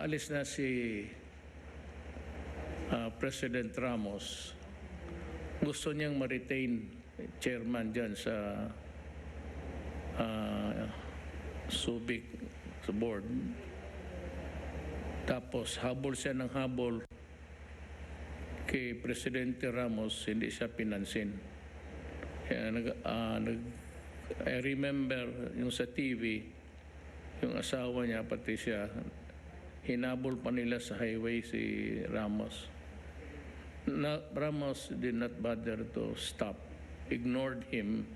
aalis na si President Ramos, gusto niyang ma-retain chairman dyan sa Subic, sa board. Tapos habol siya ng habol kay Presidente Ramos, hindi siya pinansin. Kaya I remember yung sa TV, yung asawa niya, pati siya, hinabol pa nila sa highway si Ramos. Ramos did not bother to stop, ignored him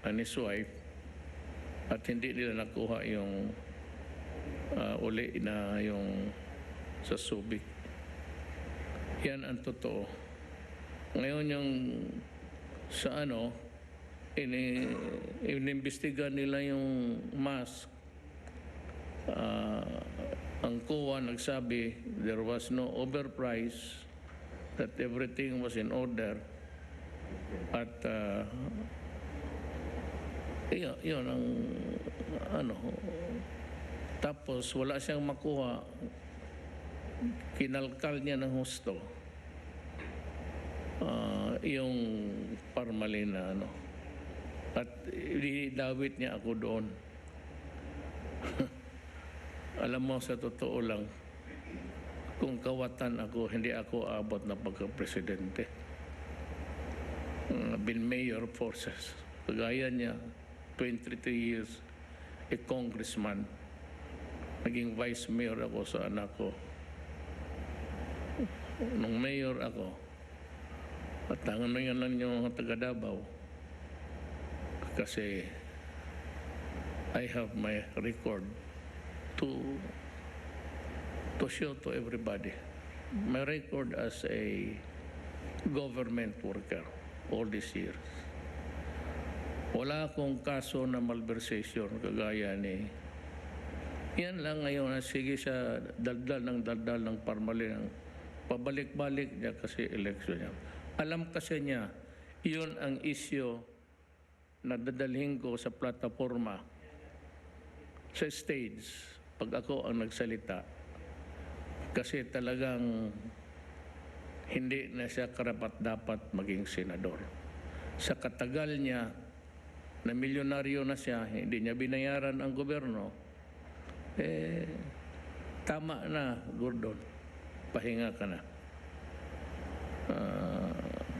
and his wife, at hindi nila nakuha yung uli na yung sa Subic. Yan ang totoo. Ngayon yung sa inimbestiga nila yung mask. Ang COA nagsabi there was no overprice, that everything was in order. At yun ang tapos wala siyang makuha, kinalkal niya ng husto yung parmalin na at idawit niya ako doon. Alam mo, sa totoo lang, kung kawatan ako, hindi ako abot na pagka-presidente. Been mayor of forces. Kagaya niya, 23 years, a congressman. Naging vice mayor ako sa anak ko. Nung mayor ako, at ang yan lang yung taga Davao. Kasi I have my record to show to everybody. My record as a government worker all these years. Wala akong kaso na malversation kagaya ni. Yan lang ngayon, sige siya daldal ng parmalin, pabalik-balik niya kasi election niya. Alam kasi niya, yun ang issue na dadalhin ko sa plataforma, sa stage, pag ako ang nagsalita. Kasi talagang hindi na siya karapat-dapat maging senador. Sa katagal niya, na milyonaryo na siya, hindi niya binayaran ang gobyerno, tama na, Gordon. Pahinga ka na.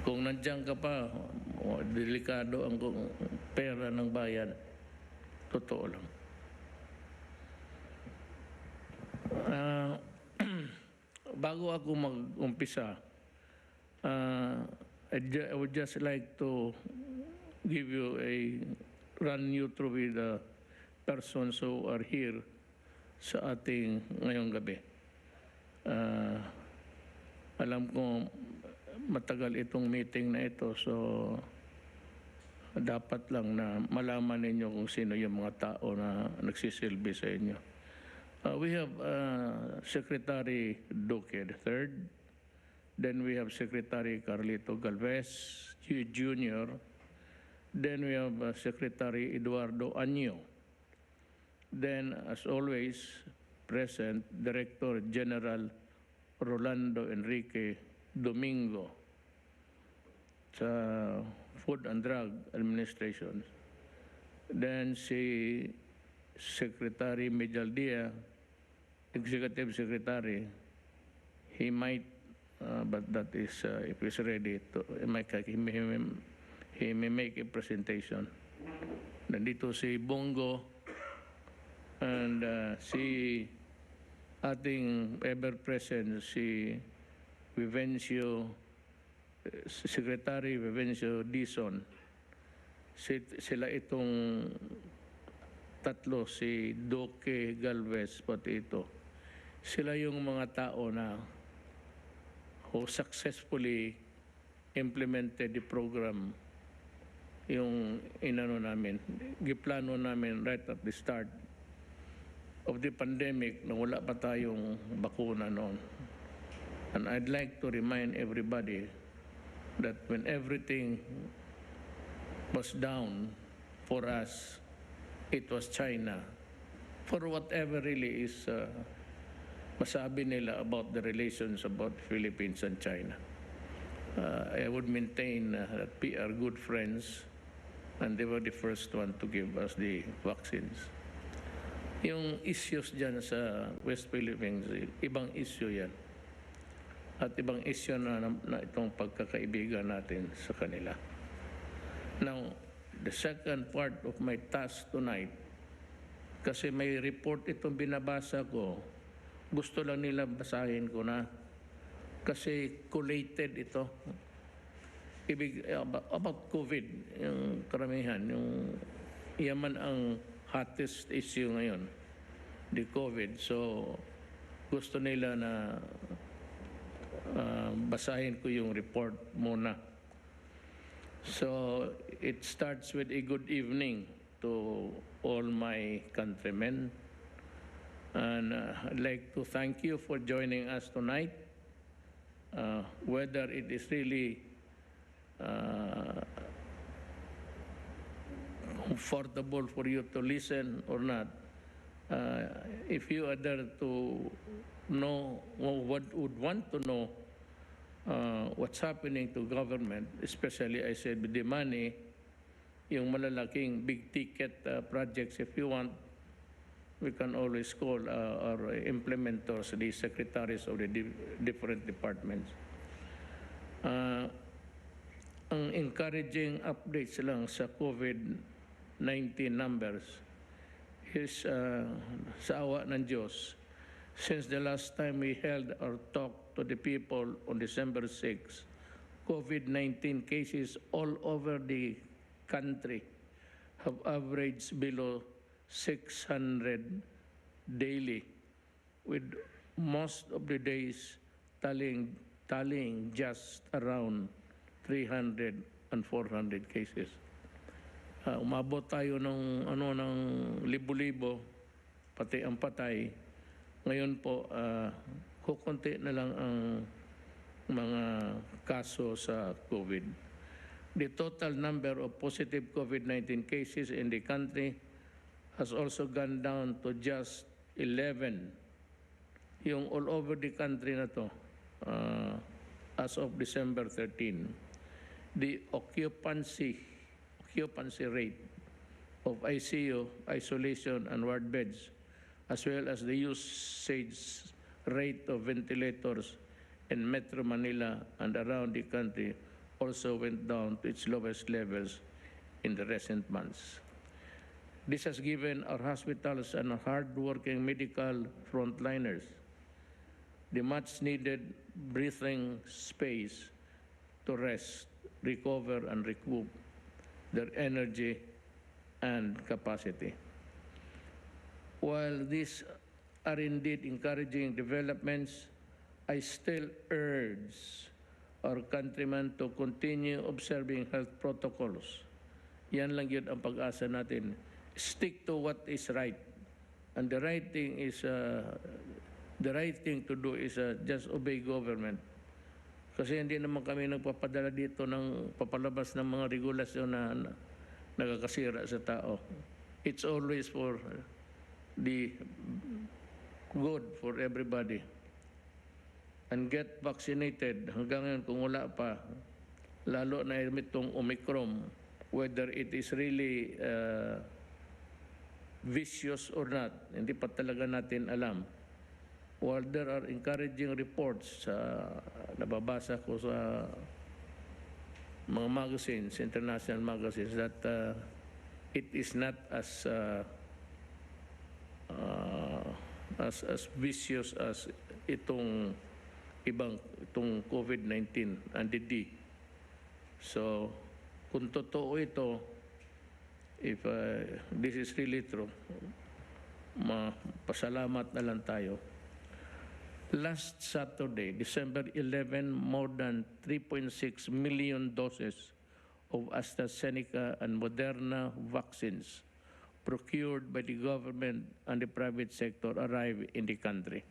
Kung nandiyan ka pa, delikado ang pera ng bayan. Totoo lang. Bago ako mag-umpisa, I would just like to give you run you through with the persons who are here sa ating ngayong gabi. Alam ko matagal itong meeting na ito, so dapat lang na malaman ninyo kung sino yung mga tao na nagsisilbi sa inyo. We have Secretary Duque III, then we have Secretary Carlito Galvez Jr., then we have Secretary Eduardo Anyo, then as always present Director General Rolando Enrique Domingo sa Food and Drug Administration, then si Secretary Medjaldia, Executive Secretary. He might, but that is if he's ready to, he may make a presentation. Nandito si Bongo and si ating ever-present si Vivencio, Secretary Vivencio Dizon. Sila itong tatlo, si Duque Galvez, pati ito. Sila yung mga tao na who successfully implemented the program, yung giplano namin right at the start of the pandemic na wala pa tayong bakuna noon. And I'd like to remind everybody that when everything was down for us, it was China. For whatever really is masabi nila about the relations about Philippines and China. I would maintain that we are good friends and they were the first one to give us the vaccines. Yung issues dyan sa West Philippines, ibang issue yan. At ibang issue na itong pagkakaibigan natin sa kanila. Now, the second part of my task tonight, kasi may report itong binabasa ko, gusto lang nila basahin ko na kasi collated ito. About COVID, yung karamihan, yung yaman ang hottest issue ngayon, the COVID. So, gusto nila na basahin ko yung report muna. So, it starts with a good evening to all my countrymen. And I'd like to thank you for joining us tonight. Whether it is really comfortable for you to listen or not, if you are there to know or would want to know what's happening to government, especially I said with the money, yung malalaking big ticket projects, if you want, we can always call our implementers, the secretaries of the different departments. Ang encouraging updates lang sa COVID-19 numbers is sa awa ng Diyos. Since the last time we held our talk to the people on December 6, COVID-19 cases all over the country have averaged below 600 daily, with most of the days tallying just around 300 and 400 cases. Umabot tayo ng libo-libo, pati ang patay. Ngayon po, kukunti na lang ang mga kaso sa COVID. The total number of positive COVID-19 cases in the country has also gone down to just 11. Yung all over the country na to, as of December 13. The occupancy rate of ICU, isolation, and ward beds, as well as the usage rate of ventilators in Metro Manila and around the country also went down to its lowest levels in the recent months. This has given our hospitals and our hard-working medical frontliners the much-needed breathing space to rest, recover, and recoup their energy and capacity. While these are indeed encouraging developments, I still urge our countrymen to continue observing health protocols. Yan lang yun ang pag-asa natin. Stick to what is right. And the right thing to do is just obey government. Kasi hindi naman kami nagpapadala dito ng papalabas ng mga regulasyon na nagkakasira sa tao. It's always for the good for everybody. And get vaccinated. Hanggang ngayon, kung wala pa, lalo na itong Omicron, whether it is really vicious or not, hindi pa talaga natin alam. While there are encouraging reports, nababasa ko sa mga magazines, international magazines, that it is not as vicious as itong COVID-19 and the D. So, kung totoo ito, if this is really true, pasalamat na lang tayo. Last Saturday, December 11, more than 3.6 million doses of AstraZeneca and Moderna vaccines procured by the government and the private sector arrived in the country.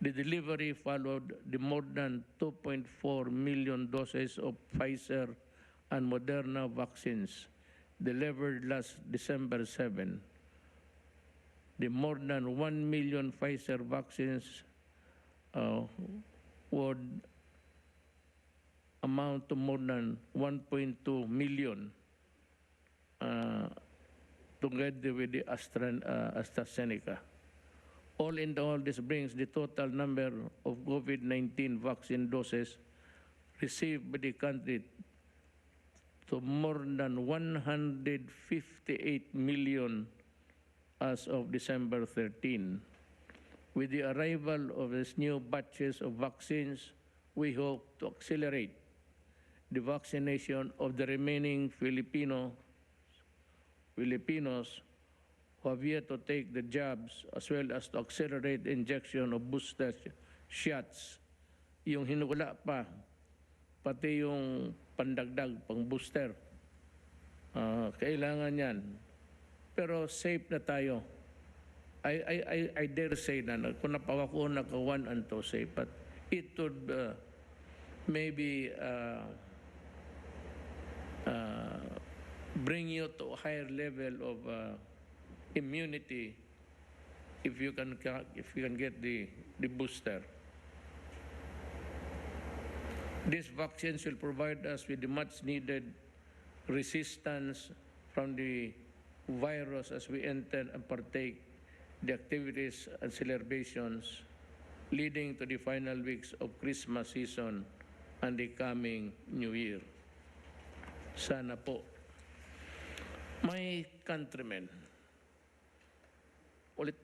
The delivery followed the more than 2.4 million doses of Pfizer and Moderna vaccines delivered last December 7. the more than 1 million Pfizer vaccines would amount to more than 1.2 million together with the AstraZeneca. All in all, this brings the total number of COVID-19 vaccine doses received by the country to more than 158 million as of December 13. With the arrival of these new batches of vaccines, we hope to accelerate the vaccination of the remaining Filipinos who have yet to take the jabs, as well as to accelerate the injection of booster shots. Yung hinula pa, pati yung pandagdag, pang booster, kailangan yan. Pero safe na tayo. I dare say na kung napawakuna ka 1 and 2 safe, but it would maybe bring you to a higher level of immunity if you can get the booster. These vaccines will provide us with the much needed resistance from the virus as we enter and partake the activities and celebrations leading to the final weeks of Christmas season and the coming New Year. Sana po. My countrymen,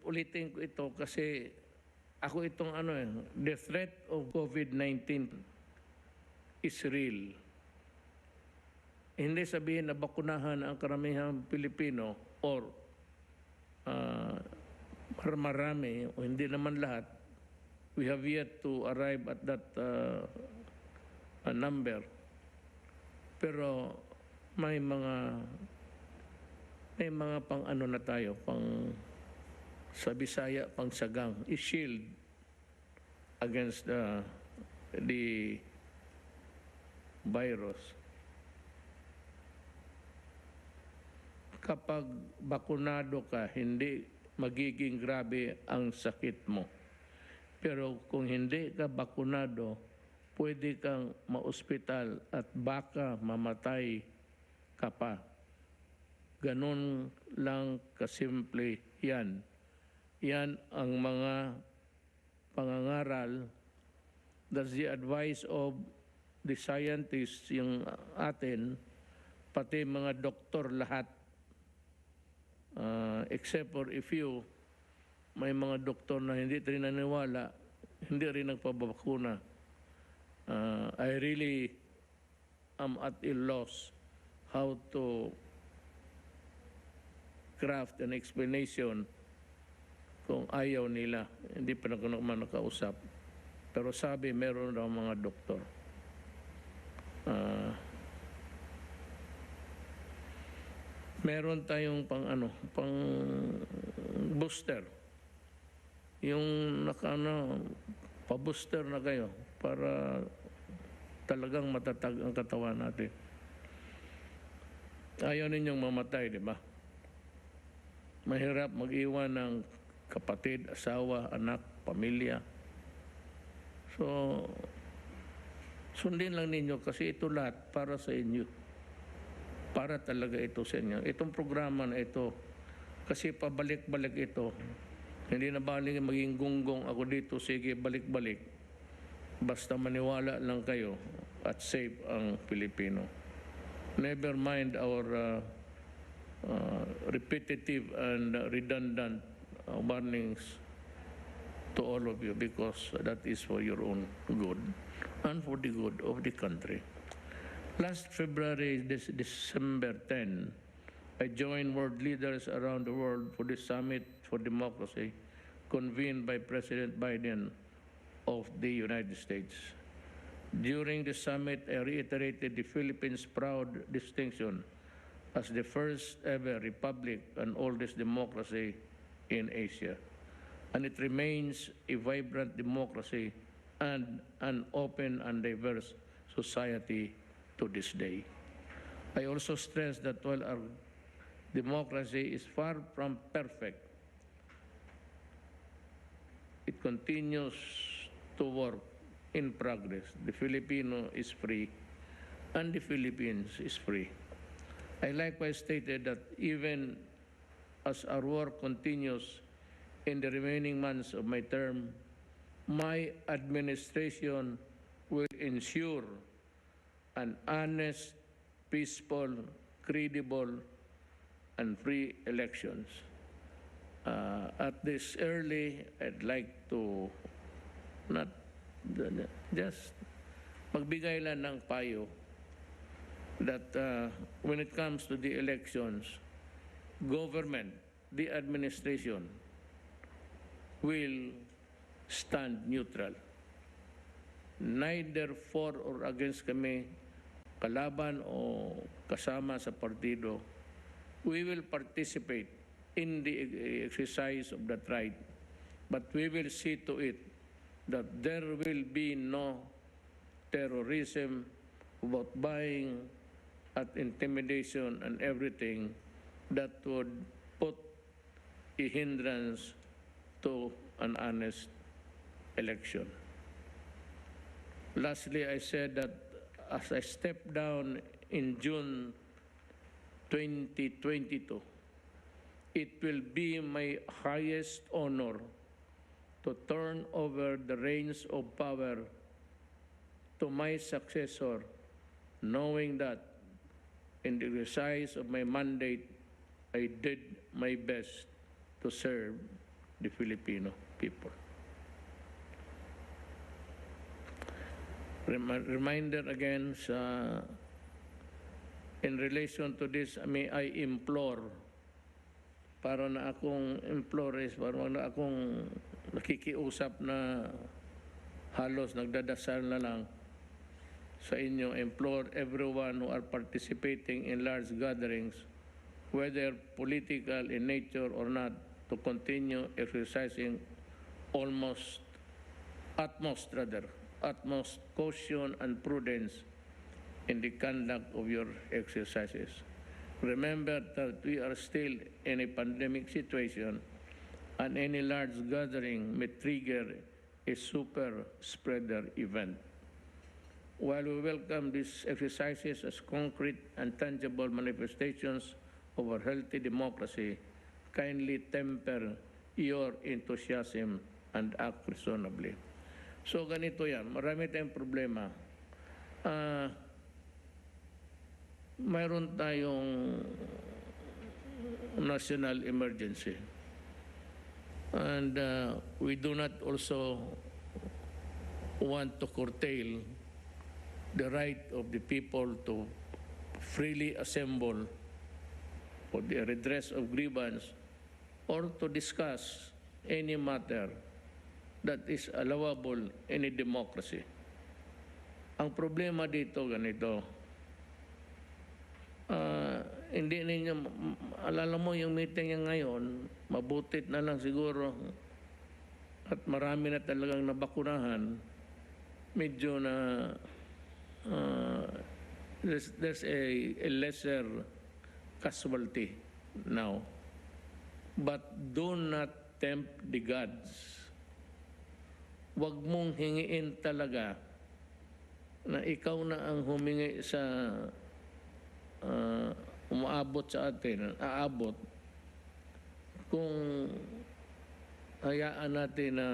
ulitin ko ito kasi ako itong the threat of COVID-19 is real. Hindi sabihin na bakunahan ang karamihang Pilipino or marami o hindi naman lahat. We have yet to arrive at that number. Pero may mga pang na tayo, pang sa Bisaya, pang sagang, i-shield against the virus. Kapag bakunado ka, hindi magiging grabe ang sakit mo. Pero kung hindi ka bakunado, pwede kang ma-ospital at baka mamatay ka pa. Ganun lang kasimple yan. Yan ang mga pangangaral. That's the advice of the scientists, yung atin, pati mga doktor lahat. Except for a few, may mga doktor na hindi rin naniwala, hindi rin nagpabakuna. I really am at a loss how to craft an explanation kung ayaw nila. Hindi pa naman nakausap. Pero sabi, meron daw mga doktor. Meron tayong pang booster. Yung pa-booster na kayo para talagang matatag ang katawan natin. Ayaw ninyong mamatay, di ba? Mahirap mag-iwan ng kapatid, asawa, anak, pamilya. So, sundin lang ninyo kasi ito lahat para sa inyo. Para talaga ito sa inyo. Itong programa na ito, kasi pabalik-balik ito. Hindi na baling maging gunggong ako dito, sige, balik-balik. Basta maniwala lang kayo at save ang Pilipino. Never mind our repetitive and redundant warnings to all of you, because that is for your own good and for the good of the country. Last February, December 10, I joined world leaders around the world for the Summit for Democracy convened by President Biden of the United States. During the summit, I reiterated the Philippines' proud distinction as the first ever republic and oldest democracy in Asia. And it remains a vibrant democracy and an open and diverse society to this day. I also stress that while our democracy is far from perfect, it continues to work in progress. The Filipino is free and the Philippines is free. I likewise stated that even as our work continues in the remaining months of my term, my administration will ensure an honest, peaceful, credible, and free elections. At this early, I'd like to not just magbigay lang ng payo that when it comes to the elections, government, the administration, will stand neutral. Neither for or against kami, kalaban o kasama sa partido. We will participate in the exercise of that right, but we will see to it that there will be no terrorism about buying at intimidation and everything that would put a hindrance to an honest election. Lastly, I said that as I step down in June 2022, it will be my highest honor to turn over the reins of power to my successor, knowing that in the exercise of my mandate, I did my best to serve the Filipino people. Reminder again, in relation to this, may I implore, para na akong nakikiusap na halos nagdadasal na lang sa inyo, implore everyone who are participating in large gatherings, whether political in nature or not, to continue exercising utmost caution and prudence in the conduct of your exercises. Remember that we are still in a pandemic situation, and any large gathering may trigger a super spreader event. While we welcome these exercises as concrete and tangible manifestations of our healthy democracy, kindly temper your enthusiasm and act reasonably. So ganito yan, marami tayong problema. Mayroon tayong national emergency. And we do not also want to curtail the right of the people to freely assemble for the redress of grievance or to discuss any matter that is allowable in a democracy. Ang problema dito ganito, hindi ninyo, alala mo yung meeting niya ngayon, mabutit na lang siguro at marami na talagang nabakunahan, medyo na there's a lesser casualty now. But do not tempt the gods. Huwag mong hingiin talaga na ikaw na ang humingi sa umaabot sa atin, aabot, kung hayaan natin na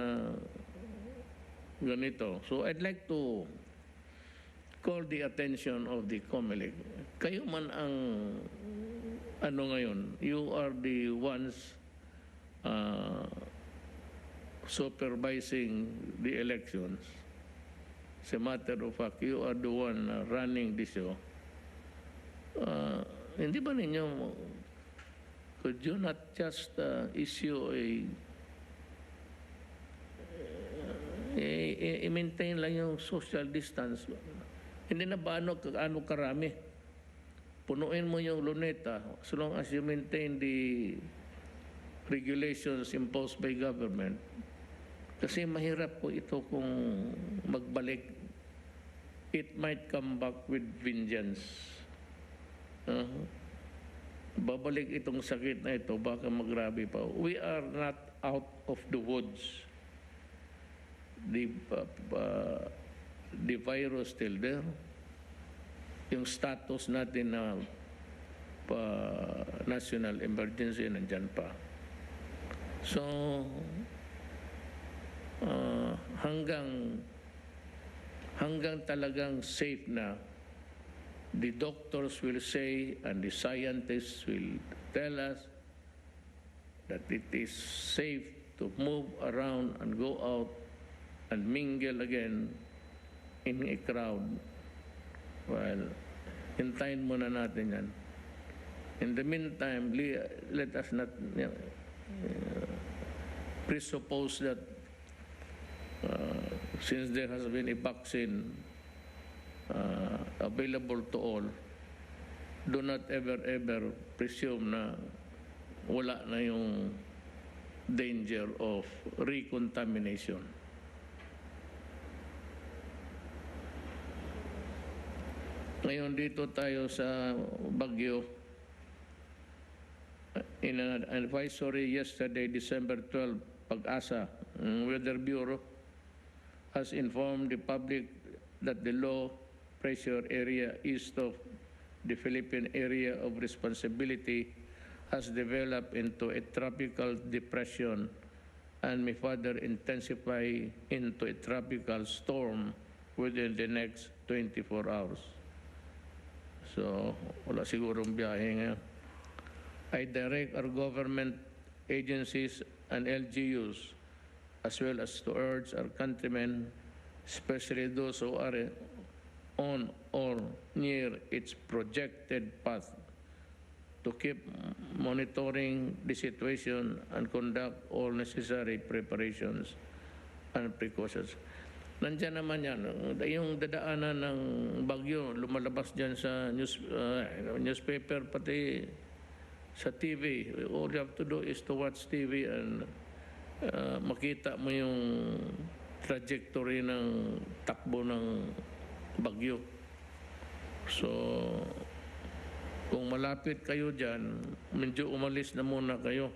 ganito. So I'd like to call the attention of the COMELEC. Kayo man ang ngayon, you are the ones supervising the elections. As a matter of fact, you are the one running this show. Hindi ba ninyo, could you not just issue i-maintain lang yung social distance? Hindi na ba ano karami? Punuin mo yung luneta as long as you maintain the regulations imposed by government. Kasi mahirap po ito kung magbalik. It might come back with vengeance. Babalik itong sakit na ito, baka magrabe pa. We are not out of the woods. the, the virus still there? Yung status natin na national emergency nandyan pa. So, hanggang talagang safe na, the doctors will say and the scientists will tell us that it is safe to move around and go out and mingle again in a crowd. Well, hintayin muna natin yan. In the meantime, let us not presuppose that since there has been a vaccine available to all, do not ever presume na wala na yung danger of recontamination. Ngayon dito tayo sa Baguio. In an advisory yesterday, December 12, Pag-asa, Weather Bureau has informed the public that the low pressure area east of the Philippine area of responsibility has developed into a tropical depression and may further intensify into a tropical storm within the next 24 hours. So, wala sigurong biyahe ngayon. I direct our government agencies and LGUs as well as to urge our countrymen, especially those who are on or near its projected path, to keep monitoring the situation and conduct all necessary preparations and precautions. Nandiyan naman yan, yung dadaanan ng bagyo, lumalabas dyan sa newspaper, pati sa TV. All you have to do is to watch TV and makita mo yung trajectory ng takbo ng bagyo. So, kung malapit kayo dyan, medyo umalis na muna kayo.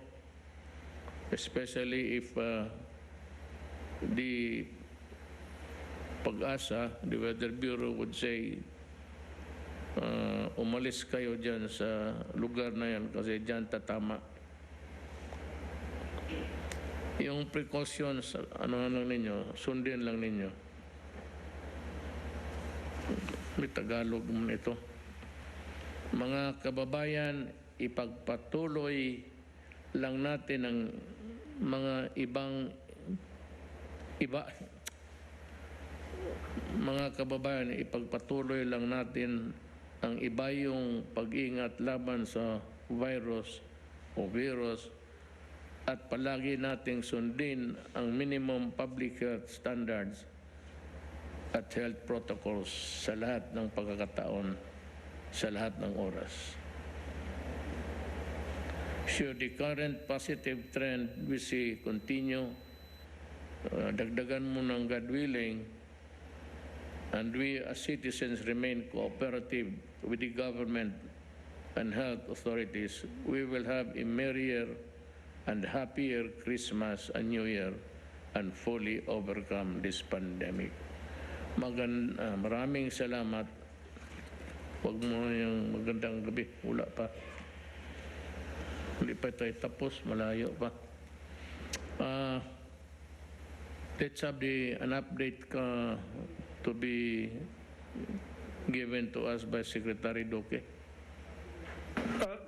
Especially if the Pag-asa, the Weather Bureau would say, umalis kayo dyan sa lugar na yan kasi dyan tatama. Yung precautions, ano lang ninyo, sundin lang ninyo. May Tagalog mo nito. Mga kababayan, ipagpatuloy lang natin ang mga mga kababayan, ipagpatuloy lang natin ang iba yung pag-ingat laban sa virus at palagi nating sundin ang minimum public health standards at health protocols sa lahat ng pagkakataon, sa lahat ng oras. Should the current positive trend we see continue, dagdagan mo ng God willing, and we as citizens remain cooperative with the government and health authorities, we will have a merrier and happier Christmas and New Year and fully overcome this pandemic. Maraming salamat. Huwag mo yung magandang gabi. Wala pa. Hindi pa tayo tapos. Malayo pa. Let's have an update to be given to us by Secretary Duque.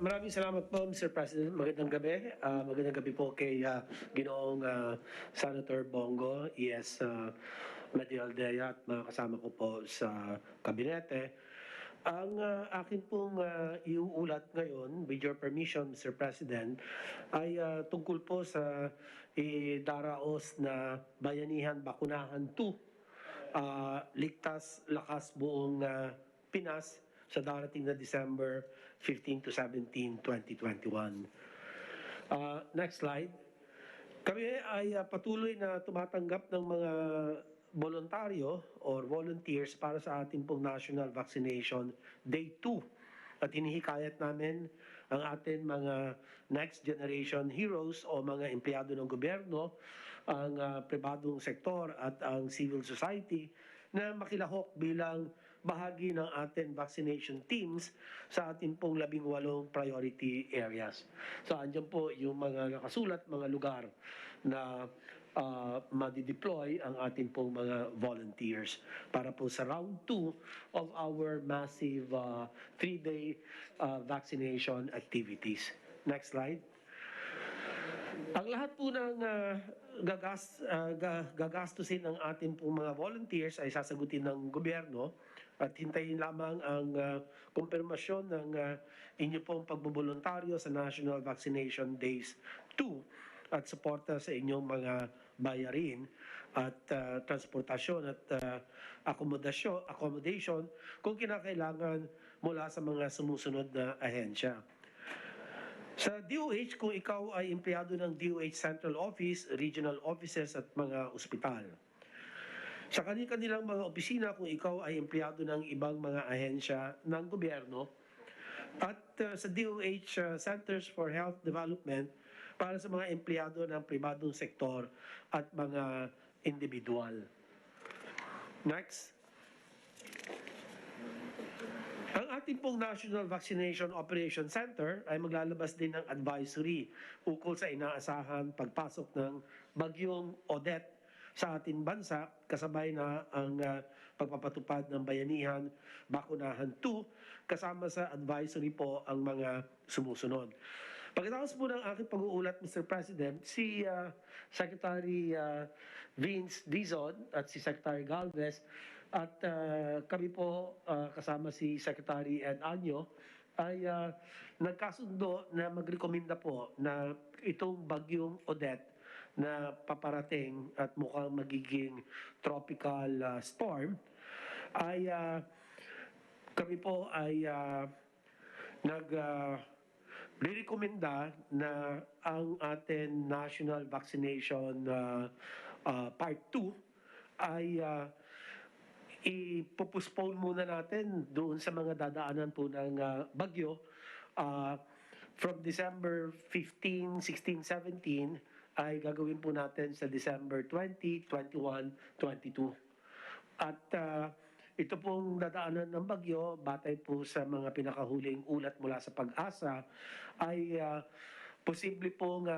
Maraming salamat po, Mr. President. Magandang gabi. Magandang gabi po kay Ginoong Senator Bongo, ES Medialdea at mga kasama ko po sa kabinete. Ang akin pong iuulat ngayon, with your permission, Mr. President, ay tungkol po sa idaraos na Bayanihan Bakunahan 2, Ligtas Lakas Buong Pinas sa darating na December 15 to 17, 2021. Next slide. Kami ay patuloy na tumatanggap ng mga voluntaryo or volunteers para sa ating pong National Vaccination Day 2. At hinihikayat namin ang ating mga next generation heroes o mga empleyado ng gobyerno, ang pribadong sektor at ang civil society na makilahok bilang bahagi ng ating vaccination teams sa ating pong 18 priority areas. So andyan po yung mga nakasulat, mga lugar na madi-deploy ang ating pong mga volunteers para po sa round 2 of our massive 3-day vaccination activities. Next slide. Ang lahat po ng gagastusin ng ating pong mga volunteers ay sasagutin ng gobyerno at hintayin lamang ang kumpirmasyon ng inyo pong pagboboluntaryo sa National Vaccination Days 2 at suporta sa inyong mga bayarin at transportasyon at accommodation kung kinakailangan mula sa mga sumusunod na ahensya. Sa DOH, kung ikaw ay empleyado ng DOH Central Office, Regional Offices at mga ospital. Sa kanilang mga opisina, kung ikaw ay empleyado ng ibang mga ahensya ng gobyerno, at sa DOH Centers for Health Development para sa mga empleyado ng pribadong sektor at mga individual. Next. Ang ating pong National Vaccination Operation Center ay maglalabas din ng advisory ukol sa inaasahan pagpasok ng bagyong Odette sa ating bansa, kasabay na ang pagpapatupad ng Bayanihan Bakunahan 2, kasama sa advisory po ang mga sumusunod. Pagkatapos po ng aking pag-uulat, Mr. President, si Secretary Vince Dizon at si Secretary Galvez at kami po kasama si Secretary Ed Año ay nagkasundo na magrekomenda po na itong bagyong Odette na paparating at mukhang magiging tropical storm ay kami po ay nag-rekomenda na ang ating national vaccination part 2 ay i-postpone muna natin doon sa mga dadaanan po ng bagyo from December 15, 16, 17 ay gagawin po natin sa December 20, 21, 22. At ito pong dadaanan ng bagyo, batay po sa mga pinakahuling ulat mula sa Pag-asa, ay posible pong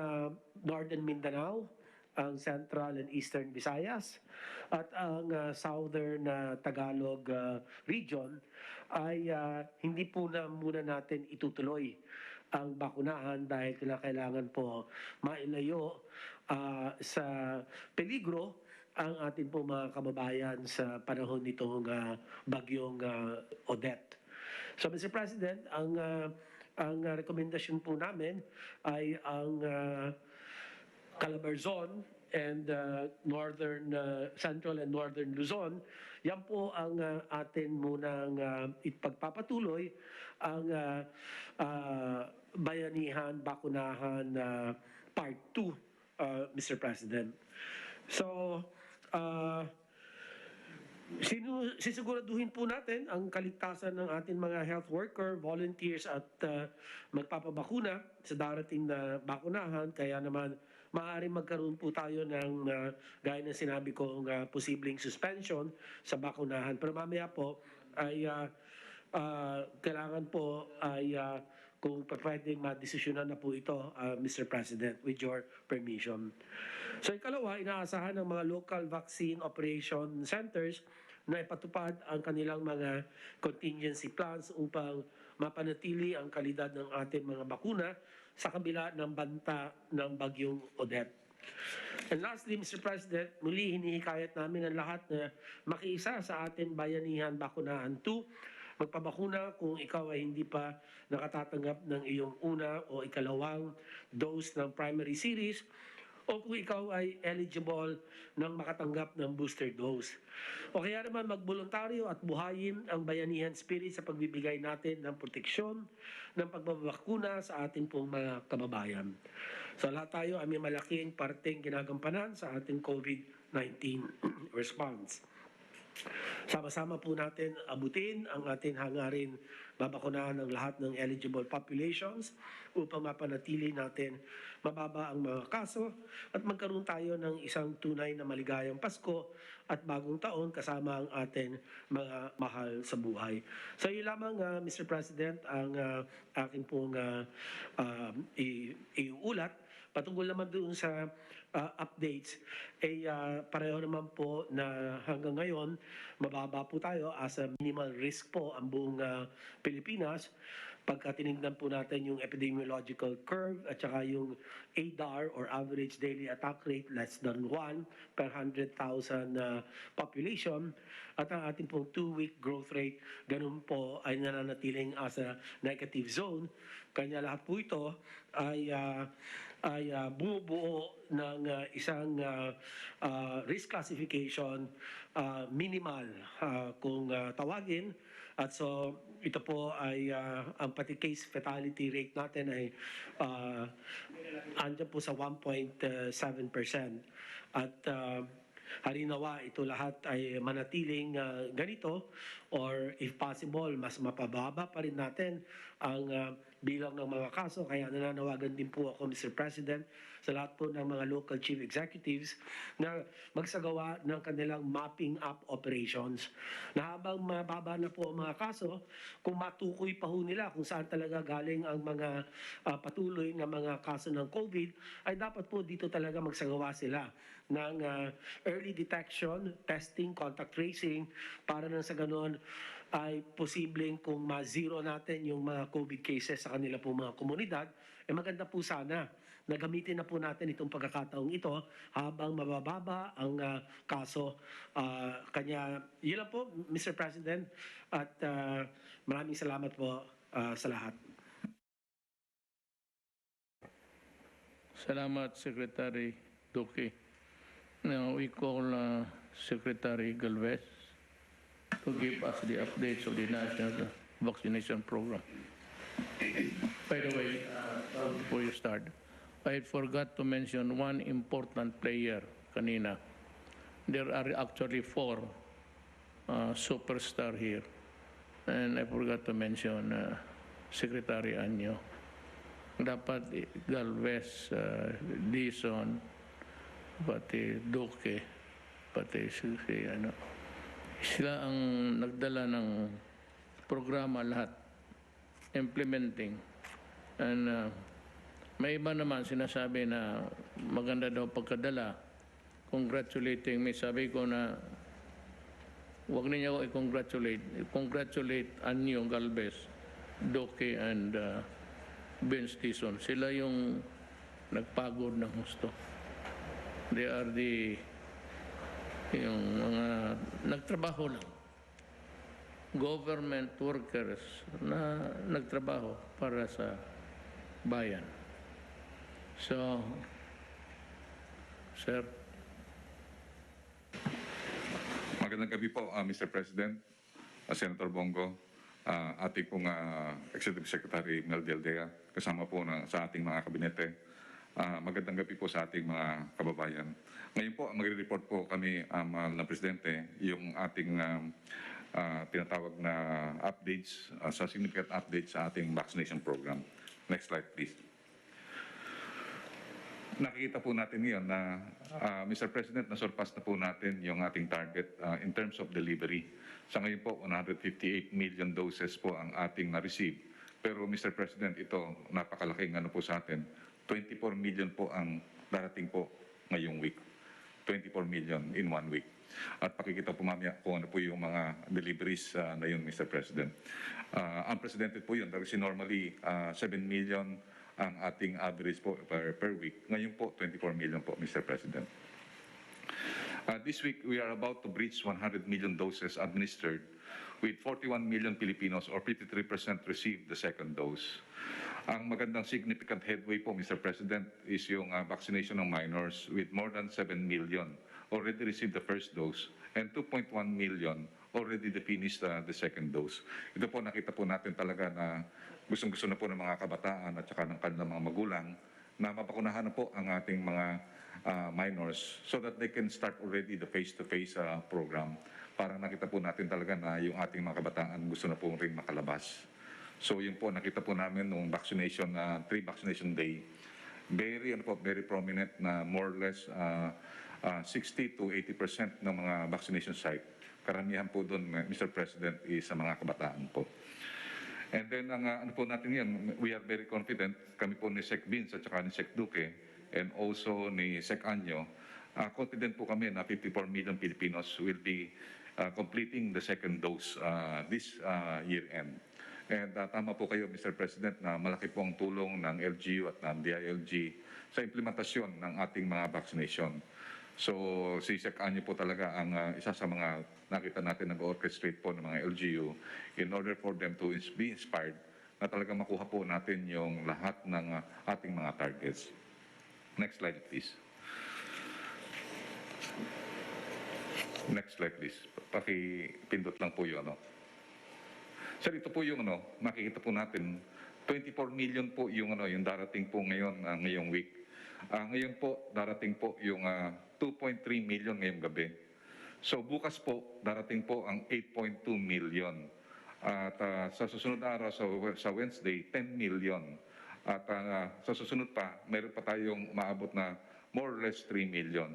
Northern Mindanao, ang Central and Eastern Visayas, at ang Southern Tagalog region ay hindi po na muna natin itutuloy ang bakunahan dahil kailangan po mailayo sa peligro ang ating po mga kababayan sa panahon nitong bagyong Odette. So Mr. President, ang rekomendasyon po namin ay ang Calabarzon and northern Central and Northern Luzon. Yan po ang atin munang ipagpapatuloy ang Bayanihan Bakunahan Part 2, Mr. President. So, sisiguraduhin po natin ang kaligtasan ng ating mga health worker, volunteers at magpapabakuna sa darating na bakunahan. Kaya naman maaaring magkaroon po tayo ng gaya ng sinabi ko posibleng suspension sa bakunahan. Pero mamaya po ay kailangan po ay kung pwedeng madesisyonan na po ito, Mr. President, with your permission. So ikalawa, inaasahan ng mga local vaccine operation centers na ipatupad ang kanilang mga contingency plans upang mapanatili ang kalidad ng ating mga bakuna sa kabila ng banta ng bagyong Odette. And lastly, Mr. President, muli hinihikayat namin ang lahat na makiisa sa ating Bayanihan Bakunahan 2. Magpabakuna kung ikaw ay hindi pa nakatatanggap ng iyong una o ikalawang dose ng primary series o kung ikaw ay eligible ng makatanggap ng booster dose. O kaya naman magboluntaryo at buhayin ang bayanihan spirit sa pagbibigay natin ng proteksyon ng pagbabakuna sa ating pong mga kababayan. So lahat tayo ay may malaking parteng ginagampanan sa ating COVID-19 response. Sama-sama po natin abutin ang ating hangarin, babakunahan ng lahat ng eligible populations upang mapanatili natin mababa ang mga kaso at magkaroon tayo ng isang tunay na maligayang Pasko at bagong taon kasama ang ating mga mahal sa buhay. So yun lamang, Mr. President, ang akin pong iuulat. Patungkol naman doon sa updates, pareho naman po na hanggang ngayon, mababa po tayo as a minimal risk po ang buong Pilipinas. Pagka tinignan po natin yung epidemiological curve at saka yung ADAR or average daily attack rate less than 1 per 100,000 population at ang ating pong 2-week growth rate ganun po ay nananatiling as a negative zone. Kanya lahat po ito ay bumubuo ng isang risk classification minimal kung tawagin. At so ito po ay ang pati case fatality rate natin ay andyan po sa 1.7%. At harinawa ito lahat ay manatiling ganito or if possible mas mapababa pa rin natin ang bilang ng mga kaso. Kaya nananawagan din po ako, Mr. President, sa lahat po ng mga local chief executives na magsagawa ng kanilang mapping up operations. Na habang mababa na po ang mga kaso, kung matukoy pa ho nila kung saan talaga galing ang mga patuloy na mga kaso ng COVID, ay dapat po dito talaga magsagawa sila ng early detection, testing, contact tracing, para nang sa ganoon ay posibleng kung ma-zero natin yung mga COVID cases sa kanila po mga komunidad, maganda po sana na gamitin na po natin itong pagkakataong ito habang mabababa ang kaso. Kanya, yun lang po, Mr. President, at maraming salamat po sa lahat. Salamat, Secretary Duque. Now we call Secretary Galvez to give us the updates of the national vaccination program. By the way, before you start, I forgot to mention one important player kanina. There are actually 4 superstar here. And I forgot to mention Secretary Anyo. Dapat Galvez, Dizon, pati Duque, pati sila ang nagdala ng programa lahat, implementing. And may iba naman sinasabi na maganda daw pagkadala, congratulating me. Sabi ko na huwag niyo ako i-congratulate Anyo Galvez, Duque, and Vince Dizon. Sila yung nagpagod ng gusto. They are yung mga nagtrabaho lang. Government workers na nagtrabaho para sa bayan. So, sir. Magandang gabi po, Mr. President, Senator Bongo, ating pong Executive Secretary Mel Daldea, kasama po sa ating mga kabinete. Magandang gabi po sa ating mga kababayan. Ngayon po, magre-report po kami, mahal na Presidente, yung ating tinatawag na updates, sa significant updates sa ating vaccination program. Next slide, please. Nakikita po natin ngayon na, Mr. President, nasurpass na po natin yung ating target in terms of delivery. Sa ngayon po, 158 million doses po ang ating na-receive. Pero Mr. President, ito napakalaking po sa atin. 24 million po ang darating po ngayong week. 24 million in 1 week. At pakikita po mamaya kung ano po yung mga deliveries na yun, Mr. President. Unprecedented po yun. Kasi normally 7 million ang ating average po per week. Ngayon po, 24 million po, Mr. President. This week, we are about to breach 100 million doses administered with 41 million Filipinos or 53% received the second dose. Ang magandang significant headway po, Mr. President, is yung vaccination ng minors with more than 7 million already received the first dose and 2.1 million already finished the second dose. Ito po, nakita po natin talaga na gustong-gusto na po ng mga kabataan at saka ng kanilang mga magulang na mapakunahan na po ang ating mga minors so that they can start already the face-to-face program. parang nakita po natin talaga na yung ating mga kabataan gusto na po rin makalabas. So yun po, nakita po namin nung vaccination, 3 vaccination day, very prominent na more or less 60 to 80% ng mga vaccination site. Karamihan po doon, Mr. President, is sa mga kabataan po. And then, ano po natin yan, we are very confident, kami po ni Sec Vince at saka ni Sec Duque, and also ni Sec Anyo, confident po kami na 54 million Filipinos will be completing the second dose this year end. And tama po kayo, Mr. President, na malaki po ang tulong ng LGU at ng DILG sa implementasyon ng ating mga vaccination. So, si Sec Anyo po talaga ang isa sa mga nakita natin nag-orchestrate po ng mga LGU in order for them to be inspired na talaga makuha po natin yung lahat ng ating mga targets. Next slide, please. Next slide, please. Pakipindot lang po yun, Sir, ito po yung makikita po natin, 24 million po yung yung darating po ngayon, ngayong week. Ngayon po, darating po yung 2.3 million ngayong gabi. So bukas po, darating po ang 8.2 million. At sa susunod na araw, sa Wednesday, 10 million. At sa susunod pa, mayroon pa tayong maabot na more or less 3 million.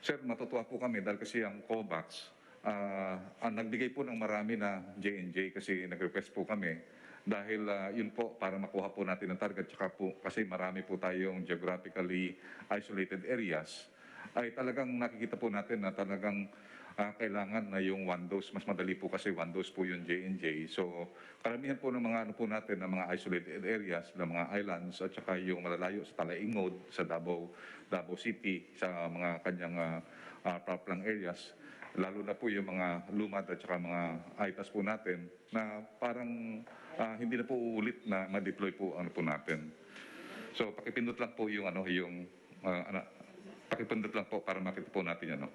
Sir, matutuwa po kami dahil kasi ang COVAX, nagbigay po ng marami na J&J kasi nag-request po kami dahil yun po para makuha po natin ang target tsaka po kasi marami po tayong geographically isolated areas ay talagang nakikita po natin na talagang kailangan na yung 1 dose. Mas madali po kasi 1 dose po yung J&J. So karamihan po ng mga po natin ng mga isolated areas, ng mga islands at saka yung malalayo sa Talaingod, sa Davao City, sa mga kanyang proplang areas, lalo na po yung mga lumad at saka mga ITAS po natin na parang hindi na po uulit na ma-deploy po po natin. So pakipindot lang po yung pakipindot lang po para makita po natin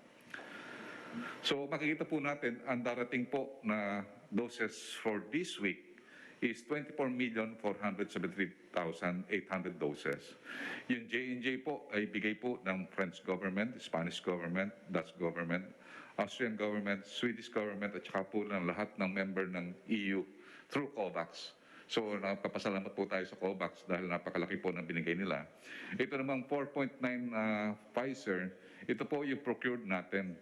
So makikita po natin ang darating po na doses for this week is 24,473,800 doses. Yung J&J po ay bigay po ng French government, Spanish government, Dutch government, Austrian government, Swedish government at saka po ng lahat ng member ng EU through COVAX. So napapasalamat po tayo sa COVAX dahil napakalaki po ng binigay nila. Ito namang 4.9 Pfizer, ito po yung procured natin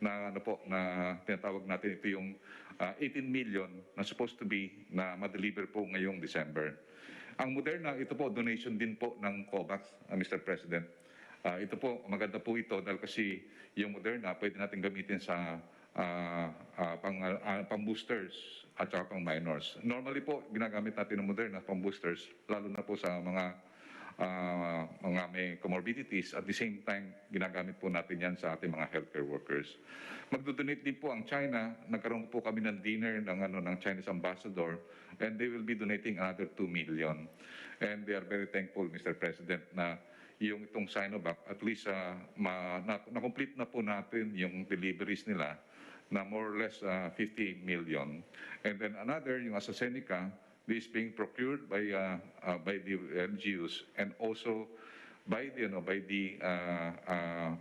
na na tinatawag natin, ito yung 18 million na supposed to be na ma-deliver po ngayong December. Ang Moderna, ito po donation din po ng COVAX, Mr. President. Ito po, maganda po ito dahil kasi yung Moderna pwede natin gamitin sa pang-boosters at saka pang-minors. Normally po, ginagamit natin ng Moderna pang-boosters, lalo na po sa mga may comorbidities. At the same time, ginagamit po natin yan sa ating mga healthcare workers. Magdodonate din po ang China. Nagkaroon po kami ng dinner ng Chinese ambassador and they will be donating another 2 million. And they are very thankful, Mr. President, na yung itong Sinovac, at least na-complete na po natin yung deliveries nila na more or less 50 million. And then another, yung AstraZeneca, this being procured by the LGUs and also by the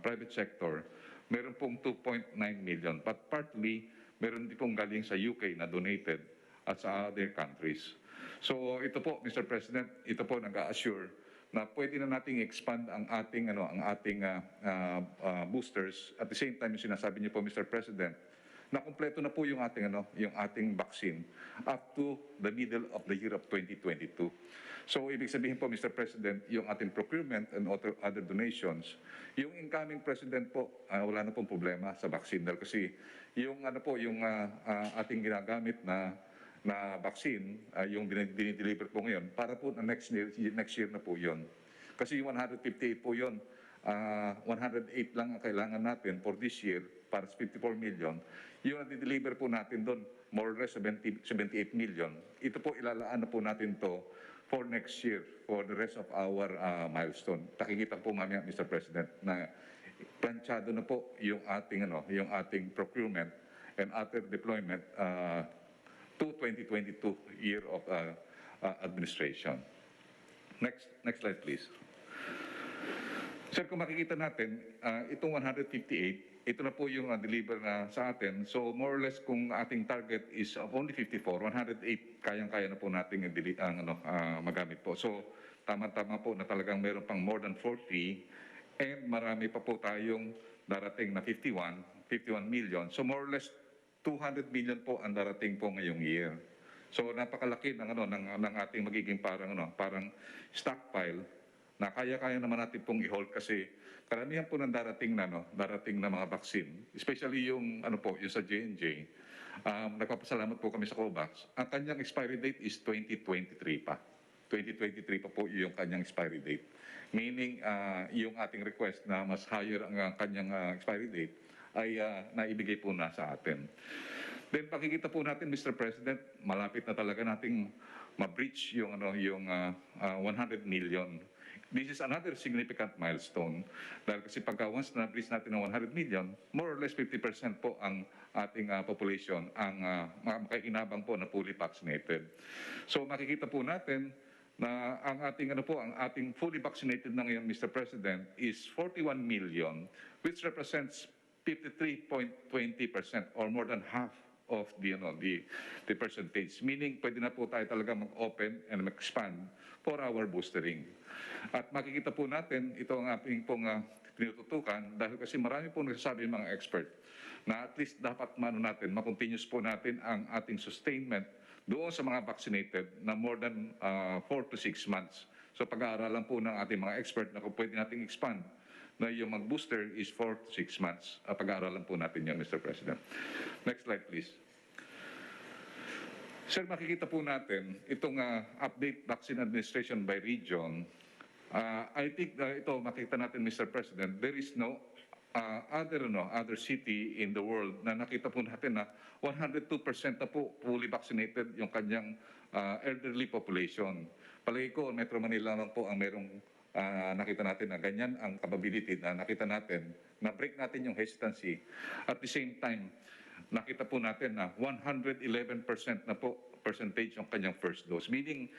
private sector, meron pong 2.9 million. But partly, meron din pong galing sa UK na donated at sa other countries. So ito po, Mr. President, ito po nag-a-assure na pwede na nating expand ang ating boosters. At the same time, yung sinasabi niyo po, Mr. President, na kumpleto na po yung ating vaccine up to the middle of the year of 2022. So ibig sabihin po, Mr. President, yung ating procurement and other donations, yung incoming president po, wala na pong problema sa vaccine dahil kasi yung ating ginagamit na vaccine, yung dinideliver po ngayon, para po na next year na po yun. Kasi yung 158 po yun, 108 lang ang kailangan natin for this year para sa 54 million. Yung na-deliver po natin doon, more or less 78 million. Ito po, ilalaan na po natin to for next year, for the rest of our milestone. Takikita po mamaya, Mr. President, na planchado na po yung ating procurement and other deployment to 2022 year of administration. Next slide, please. Sir, kung makikita natin, itong 158, ito na po yung deliver na sa atin. So more or less kung ating target is only 54, 108 kayang-kaya na po nating magamit po. So tama-tama po na talagang meron pang more than 40 and marami pa po tayong darating na 51 million. So more or less 200 million po ang darating po ngayong year. So napakalaki ng ating magiging parang stockpile na kaya-kaya naman natin pong i-hold kasi karamihan po ng darating na mga vaccine, especially yung yung sa J&J. Nagpapasalamat po kami sa COVAX. Ang kanyang expiry date is 2023 pa. 2023 pa po yung kanyang expiry date. Meaning, yung ating request na mas higher ang kanyang expiry date ay naibigay po na sa atin. Then pakikita po natin, Mr. President, malapit na talaga nating ma-breach yung 100 million. This is another significant milestone dahil kasi pagka once na-breach natin ng 100 million, more or less 50% po ang ating population ang makikinabang po na fully vaccinated. So makikita po natin na ang ating fully vaccinated na ngayon, Mr. President, is 41 million, which represents 53.20% or more than half of the percentage. Meaning, pwede na po tayo talaga mag-open and mag-expand for our boostering. At makikita po natin, ito ang ating pong tinututukan dahil kasi marami po nagsasabi ng mga expert na at least dapat ma-continuous po natin ang ating sustainment doon sa mga vaccinated na more than 4 to 6 months. So pag-aaralan po ng ating mga expert na kung pwede nating expand na yung mag-booster is 4 to 6 months. Pag-aaralan po natin yan, Mr. President. Next slide, please. Sir, makikita po natin itong update vaccine administration by region. I think ito makita natin, Mr. President, there is no other city in the world na nakita po natin na 102% na po fully vaccinated yung kanyang elderly population. Palagi ko, Metro Manila lang po ang merong nakita natin na ganyan ang capability na nakita natin, na break natin yung hesitancy. At the same time, nakita po natin na 111% na po percentage yung kanyang first dose. Meaning,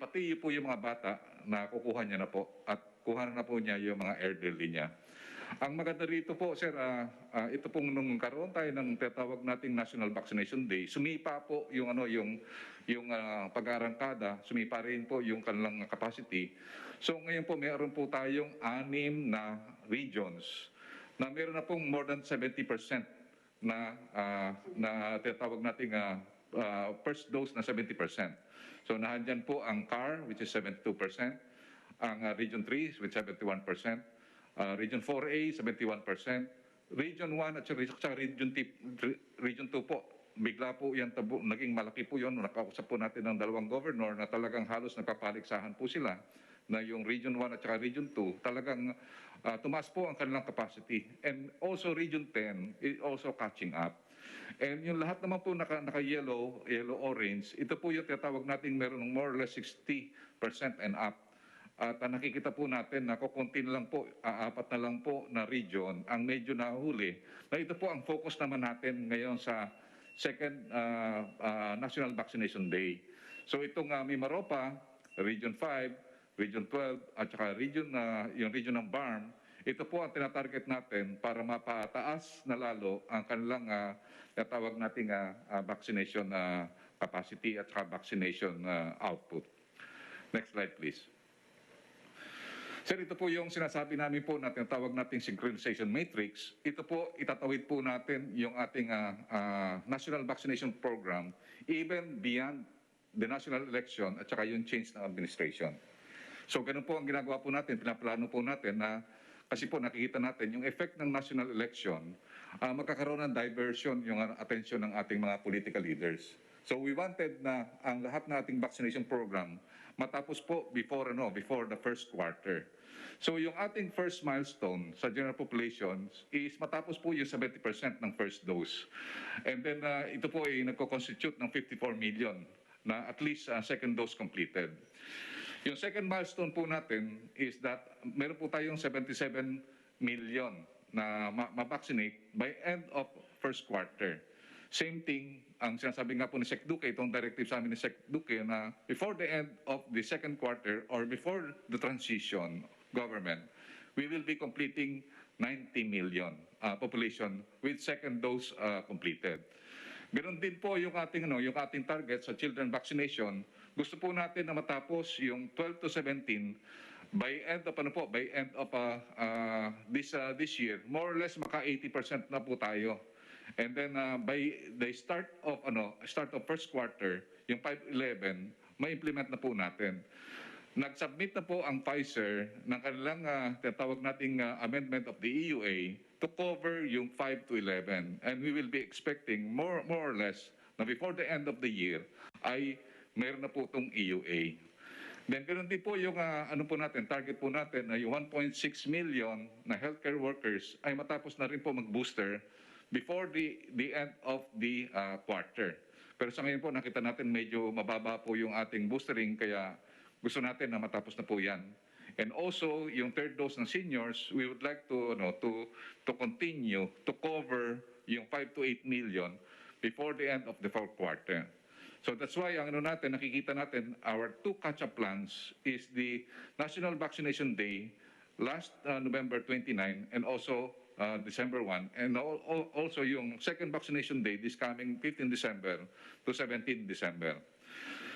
pati po yung mga bata na kukuha niya na po at kuha na po niya yung mga elderly niya. Ang maganda rito po, sir, ito pong nung karoon tayo ng tinatawag nating National Vaccination Day, sumipa po yung pag-arangkada, sumipa rin po yung kanilang capacity. So ngayon po mayroon po tayong 6 na regions na meron na pong more than 70% na tinatawag nating first dose na 70%. So nahandyan po ang CAR, which is 72%, ang Region 3 with 71%, Region 4A, 71%, Region 1 at saka Region 2 po. Bigla po yan naging malaki po yun. Nakausap po natin ng dalawang governor na talagang halos nagpapaligsahan po sila na yung Region 1 at saka Region 2 talagang tumaas po ang kanilang capacity. And also Region 10 is also catching up. And yung lahat naman po naka-yellow, yellow-orange, ito po yung tinatawag natin meron ng more or less 60% and up. At nakikita po natin na kukunti na lang po, 4 na lang po na region ang medyo nahuli. Na ito po ang focus naman natin ngayon sa second National Vaccination Day. So itong Mimaropa, Region 5, Region 12, at saka yung region ng BARM, ito po ang tinatarget natin para mapataas na lalo ang kanilang natawag nating vaccination capacity at saka vaccination output. Next slide, please. Sir, ito po yung sinasabi namin po na tinatawag nating synchronization matrix. Ito po, itatawid po natin yung ating national vaccination program even beyond the national election at saka yung change ng administration. So ganun po ang ginagawa po natin, pinaplano po natin na kasi po nakikita natin yung effect ng national election, magkakaroon ng diversion yung attention ng ating mga political leaders. So we wanted na ang lahat ng ating vaccination program matapos po before the first quarter. So yung ating first milestone sa general population is matapos po yung 70% ng first dose. And then ito po ay nagko-constitute ng 54 million na at least second dose completed. Yung second milestone po natin is that meron po tayong 77 million na ma-vaccinate by end of first quarter. Same thing, ang sinasabi nga po ni Sec Duque, itong directive sa amin ni Sec Duque na before the end of the second quarter or before the transition government, we will be completing 90 million population with second dose completed. Ganon din po yung ating target sa children vaccination. Gusto po natin na matapos yung 12 to 17 by end of this year. More or less maka 80% na po tayo. And then by the start of first quarter, yung 511, ma-implement na po natin. Nag-submit na po ang Pfizer ng kanilang tinatawag nating amendment of the EUA to cover yung 5 to 11. And we will be expecting more or less na before the end of the year ay mayroon na po itong EUA. Then ganoon din po yung target po natin na yung 1.6 million na healthcare workers ay matapos na rin po mag-booster before the end of the quarter. Pero sa ngayon po nakita natin medyo mababa po yung ating boostering kaya gusto natin na matapos na po yan. And also, yung third dose ng seniors, we would like to continue to cover yung 5 to 8 million before the end of the fourth quarter. So that's why ang nakikita natin, our two catch-up plans is the National Vaccination Day last November 29 and also December 1. And also yung second vaccination day this coming 15 December to 17 December.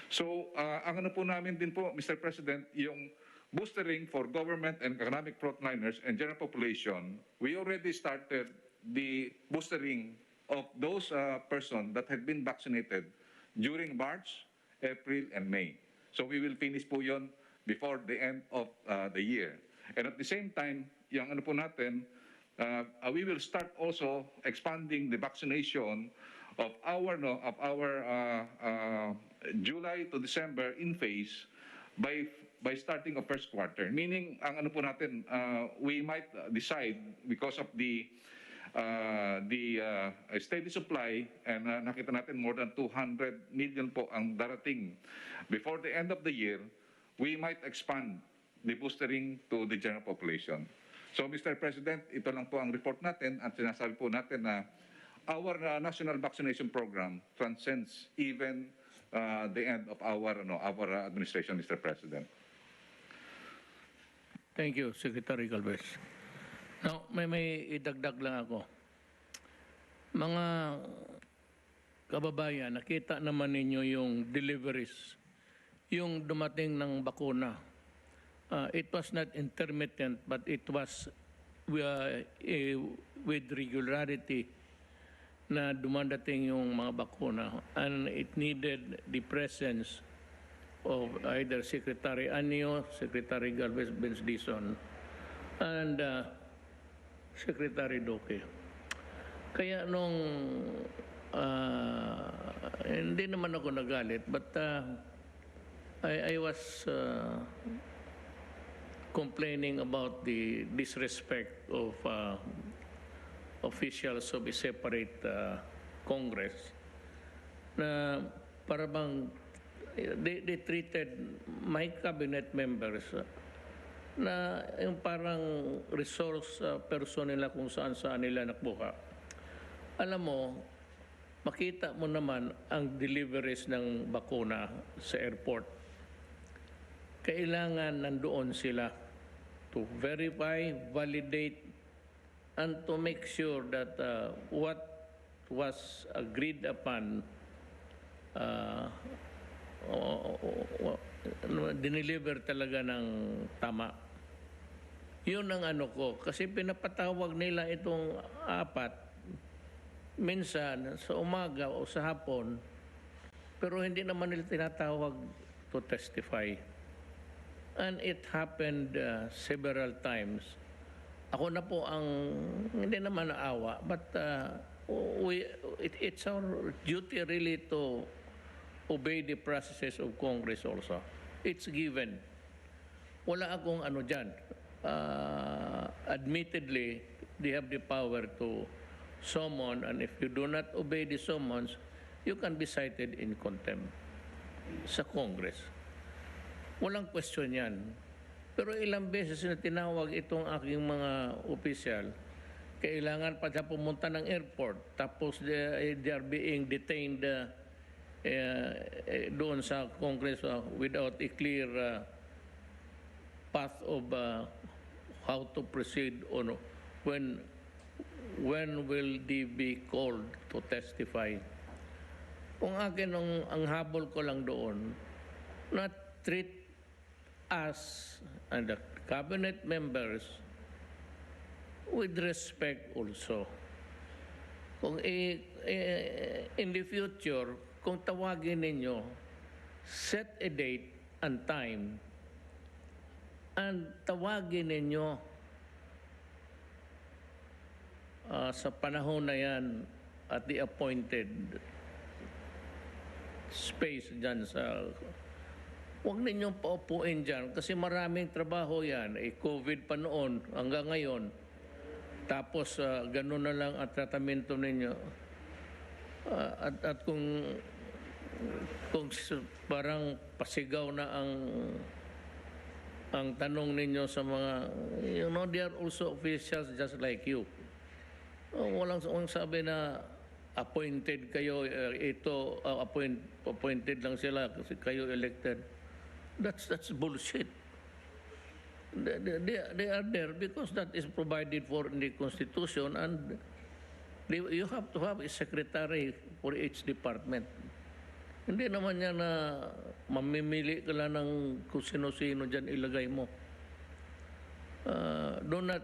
So, ang po namin din po, Mr. President, yung boostering for government and economic frontliners and general population, we already started the boostering of those persons that had been vaccinated during March, April, and May. So, we will finish po yun before the end of the year. And at the same time, yung po natin, we will start also expanding the vaccination of our July to December in phase by starting of first quarter. Meaning, ang po natin, we might decide because of the steady supply and nakita natin more than 200 million po ang darating before the end of the year, we might expand the boostering to the general population. So, Mr. President, ito lang po ang report natin at sinasabi po natin na our national vaccination program transcends even the end of our administration, Mr. President. Thank you, Secretary Galvez. Now, may idagdag lang ako. Mga kababayan, nakita naman ninyo yung deliveries, yung dumating ng bakuna. It was not intermittent, but it was with regularity na dumadating yung mga bakuna, and it needed the presence of either Secretary Anyo, Secretary Galvez Bensdison, and Secretary Duque. Kaya nung hindi naman ako nagalit, but I was complaining about the disrespect of officials of a separate Congress na para bang they treated my cabinet members na yung parang resource person nila kung saan nila nakuha. Alam mo, makita mo naman ang deliveries ng bakuna sa airport. Kailangan nandoon sila to verify, validate, and to make sure that what was agreed upon dineliver talaga ng tama. Yun ang ko. Kasi pinapatawag nila itong apat minsan sa umaga o sa hapon, pero hindi naman nila tinatawag to testify. And it happened several times. Ako na po ang hindi naman naawa, but it's our duty really to obey the processes of Congress also. It's given. Wala akong dyan. Admittedly, they have the power to summon, and if you do not obey the summons, you can be cited in contempt sa Congress. Walang question yan. Pero ilang beses na tinawag itong aking mga opisyal, kailangan pa siya pumunta ng airport, tapos they are being detained doon sa Congress without a clear path of how to proceed on when will they be called to testify. Kung akin, ang habol ko lang doon, not treat us and the cabinet members with respect also. Kung in the future, kung tawagin ninyo, set a date and time, and tawagin ninyo sa panahon na yan at the appointed space dyan sa... Huwag ninyong paupuin dyan kasi maraming trabaho yan. COVID pa noon hanggang ngayon. Tapos gano'n na lang ang tratamento ninyo. At kung parang pasigaw na ang tanong ninyo sa mga, they are also officials just like you. Walang sabi na appointed kayo, appointed lang sila kasi kayo elected. That's bullshit. They are there because that is provided for in the Constitution, and you have to have a secretary for each department. Hindi naman yan na mamimili ka lang ng kung sino-sino dyan ilagay mo. Do not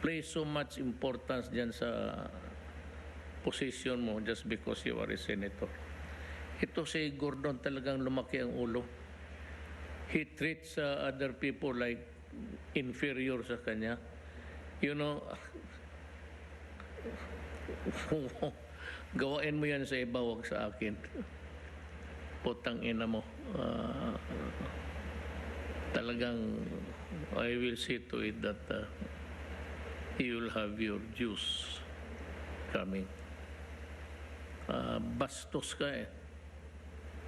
place so much importance dyan sa position mo just because you are a senator. Ito si Gordon talagang lumaki ang ulo. He treats other people like inferior sa kanya. You know, gawain mo yan sa iba, wag sa akin. Putang ina mo. Talagang I will see to it that you will have your juice coming. Bastos ka eh.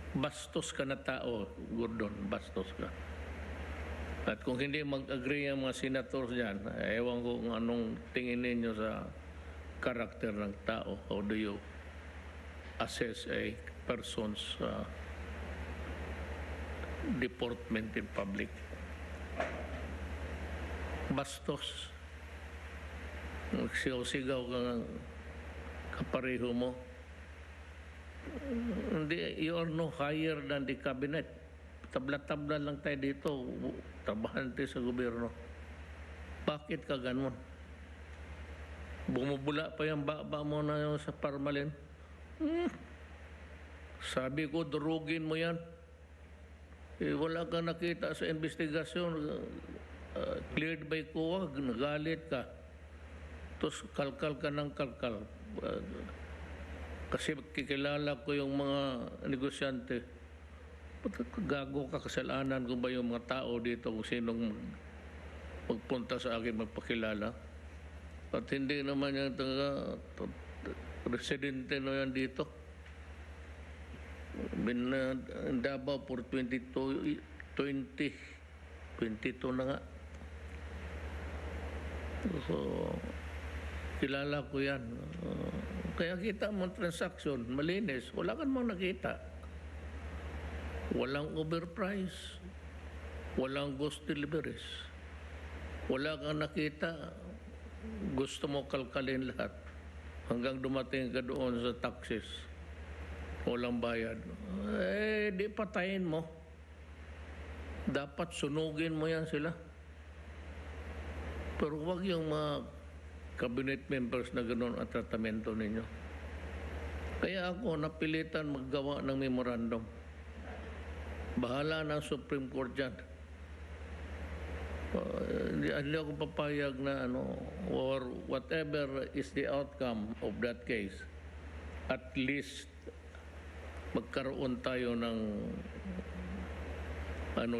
Bastos ka na tao, Gordon. Bastos ka. At kung hindi mag-agree ang mga senators dyan, ewan ko kung anong tingin ninyo sa karakter ng tao. How do you assess a person's deportment in public? Bastos. Sigaw-sigaw ka ng kapareho mo. Hindi, you are no higher than the cabinet. Tabla-tabla lang tayo dito, trabahante sa gobyerno. Bakit ka ganun? Bumubula pa yung baba mo na yung sa parmalin. Sabi ko, durugin mo yan. Wala ka nakita sa investigasyon. Cleared by COA, nagalit ka. Tapos kalkal ka ng kalkal. Kasi kikilala ko yung mga negosyante. Gago ka, kasalanan ko ba yung mga tao dito kung sinong magpunta sa akin magpakilala. At hindi naman yung residente na yan dito. Davao for 22 na nga. So, kilala ko yan. Kaya kita mo transaction, malinis. Wala ka namang nakita. Walang overprice. Walang ghost deliveries. Wala kang nakita. Gusto mo kalkalin lahat. Hanggang dumating ka doon sa taxes. Walang bayad. Di patayin mo. Dapat sunugin mo yan sila. Pero wag yung mga cabinet members na gano'n ang tratamento ninyo. Kaya ako napilitan maggawa ng memorandum. Bahala ng Supreme Court dyan. Hindi ako papayag na or whatever is the outcome of that case, at least magkaroon tayo ng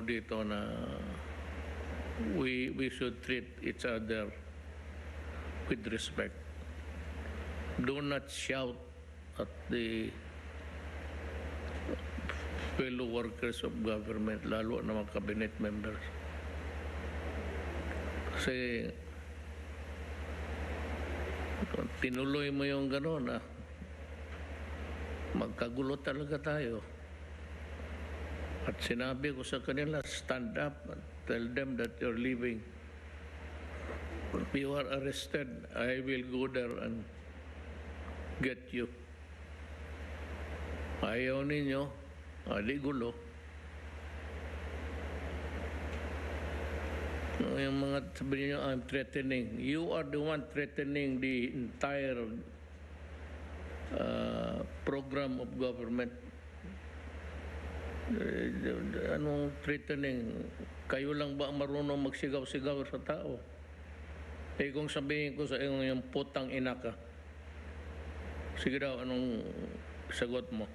dito na we should treat each other with respect. Do not shout at the fellow workers of government, lalo na mga cabinet members. Kasi tinuloy mo yung gano'n, magkagulo talaga tayo. At sinabi ko sa kanila, stand up. Tell them that you're leaving. If you are arrested, I will go there and get you. Ayaw ninyo, di gulo. Yung mga sabi niyo, I'm threatening. You are the one threatening the entire program of government. Anong threatening? Kayo lang ba marunong magsigaw-sigaw sa tao? Eh kung sabihin ko sa iyo yung putang ina ka, sige daw, anong sagot mo?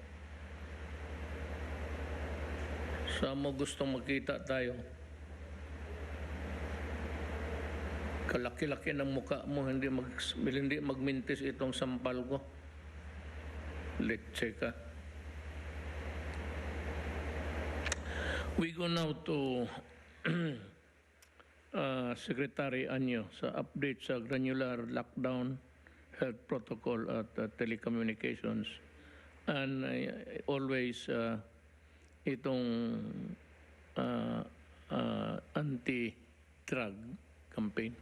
Saan mo gustong makita tayo? Kalaki-laki ng mukha mo, hindi magmintis itong sampal ko. Let's ka. We go now to Secretary Anyo sa update sa granular lockdown health protocol at telecommunications and always itong anti-drug campaign.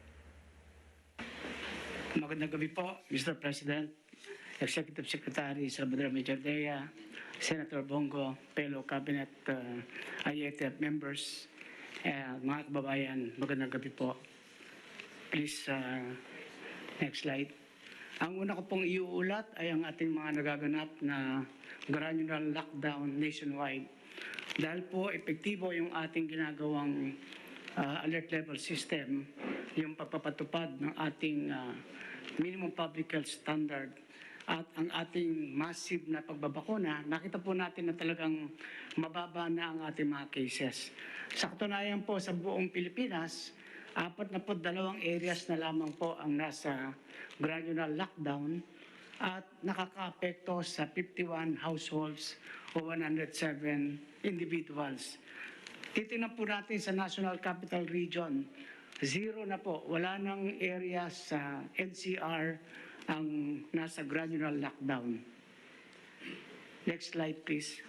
Magandang gabi po, Mr. President, Executive Secretary Salvador Duterte, Senator Bongo, fellow Cabinet IATF members, mga kababayan, magandang gabi po. Please, next slide. Ang una ko pong iuulat ay ang ating mga nagaganap na granular lockdown nationwide. Dahil po epektibo yung ating ginagawang alert level system, yung pagpapatupad ng ating minimum public health standard at ang ating massive na pagbabakuna, nakita po natin na talagang mababa na ang ating mga cases. Sa katunayan po sa buong Pilipinas, 42 areas na lamang po ang nasa granular lockdown at nakakaapekto sa 51 households o 107 individuals. Titingnan po natin sa National Capital Region, 0 na po, wala nang area sa NCR ang nasa granular lockdown. Next slide, please.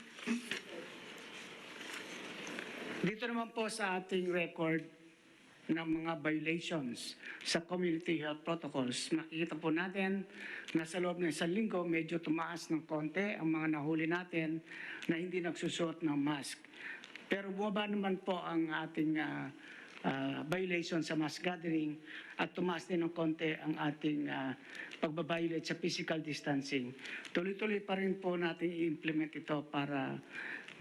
Dito naman po sa ating record ng mga violations sa community health protocols, makikita po natin na sa loob ng isang linggo, medyo tumaas ng konti ang mga nahuli natin na hindi nagsusuot ng mask. Pero bumaba naman po ang ating violation sa mass gathering at tumaas din ng konti ang ating pagbabiolate sa physical distancing. Tuloy-tuloy pa rin po natin i-implement ito para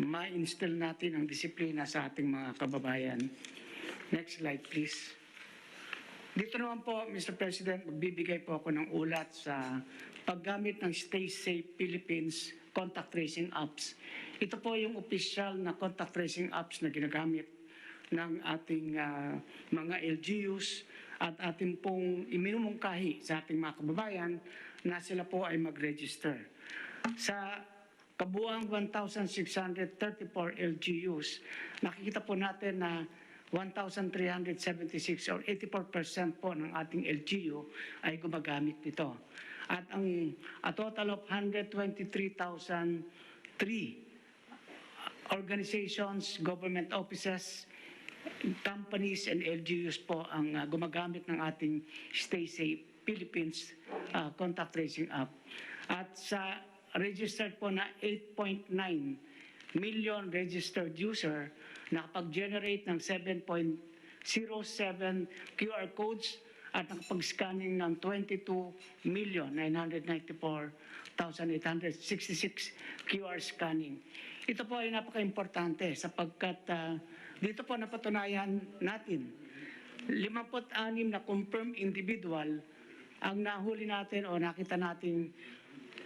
ma-instill natin ang disiplina sa ating mga kababayan. Next slide, please. Dito naman po, Mr. President, magbibigay po ako ng ulat sa paggamit ng Stay Safe Philippines contact tracing apps. Ito po yung official na contact tracing apps na ginagamit ng ating mga LGUs at ating pong iminumungkahi sa ating mga kababayan na sila po ay mag-register. Sa kabuang 1,634 LGUs, nakikita po natin na 1,376 or 84% po ng ating LGU ay gumagamit nito. At a total of 123,003 organizations, government offices, companies and LGUs po ang gumagamit ng ating Stay Safe Philippines contact tracing app. At sa registered po na 8.9 million registered user, nakapag-generate ng 7.07 QR codes at nakapag-scanning ng 22,994,866 QR scanning. Ito po ay napaka-importante sapagkat dito po napatunayan natin 56 na confirmed individual ang nahuli natin o nakita natin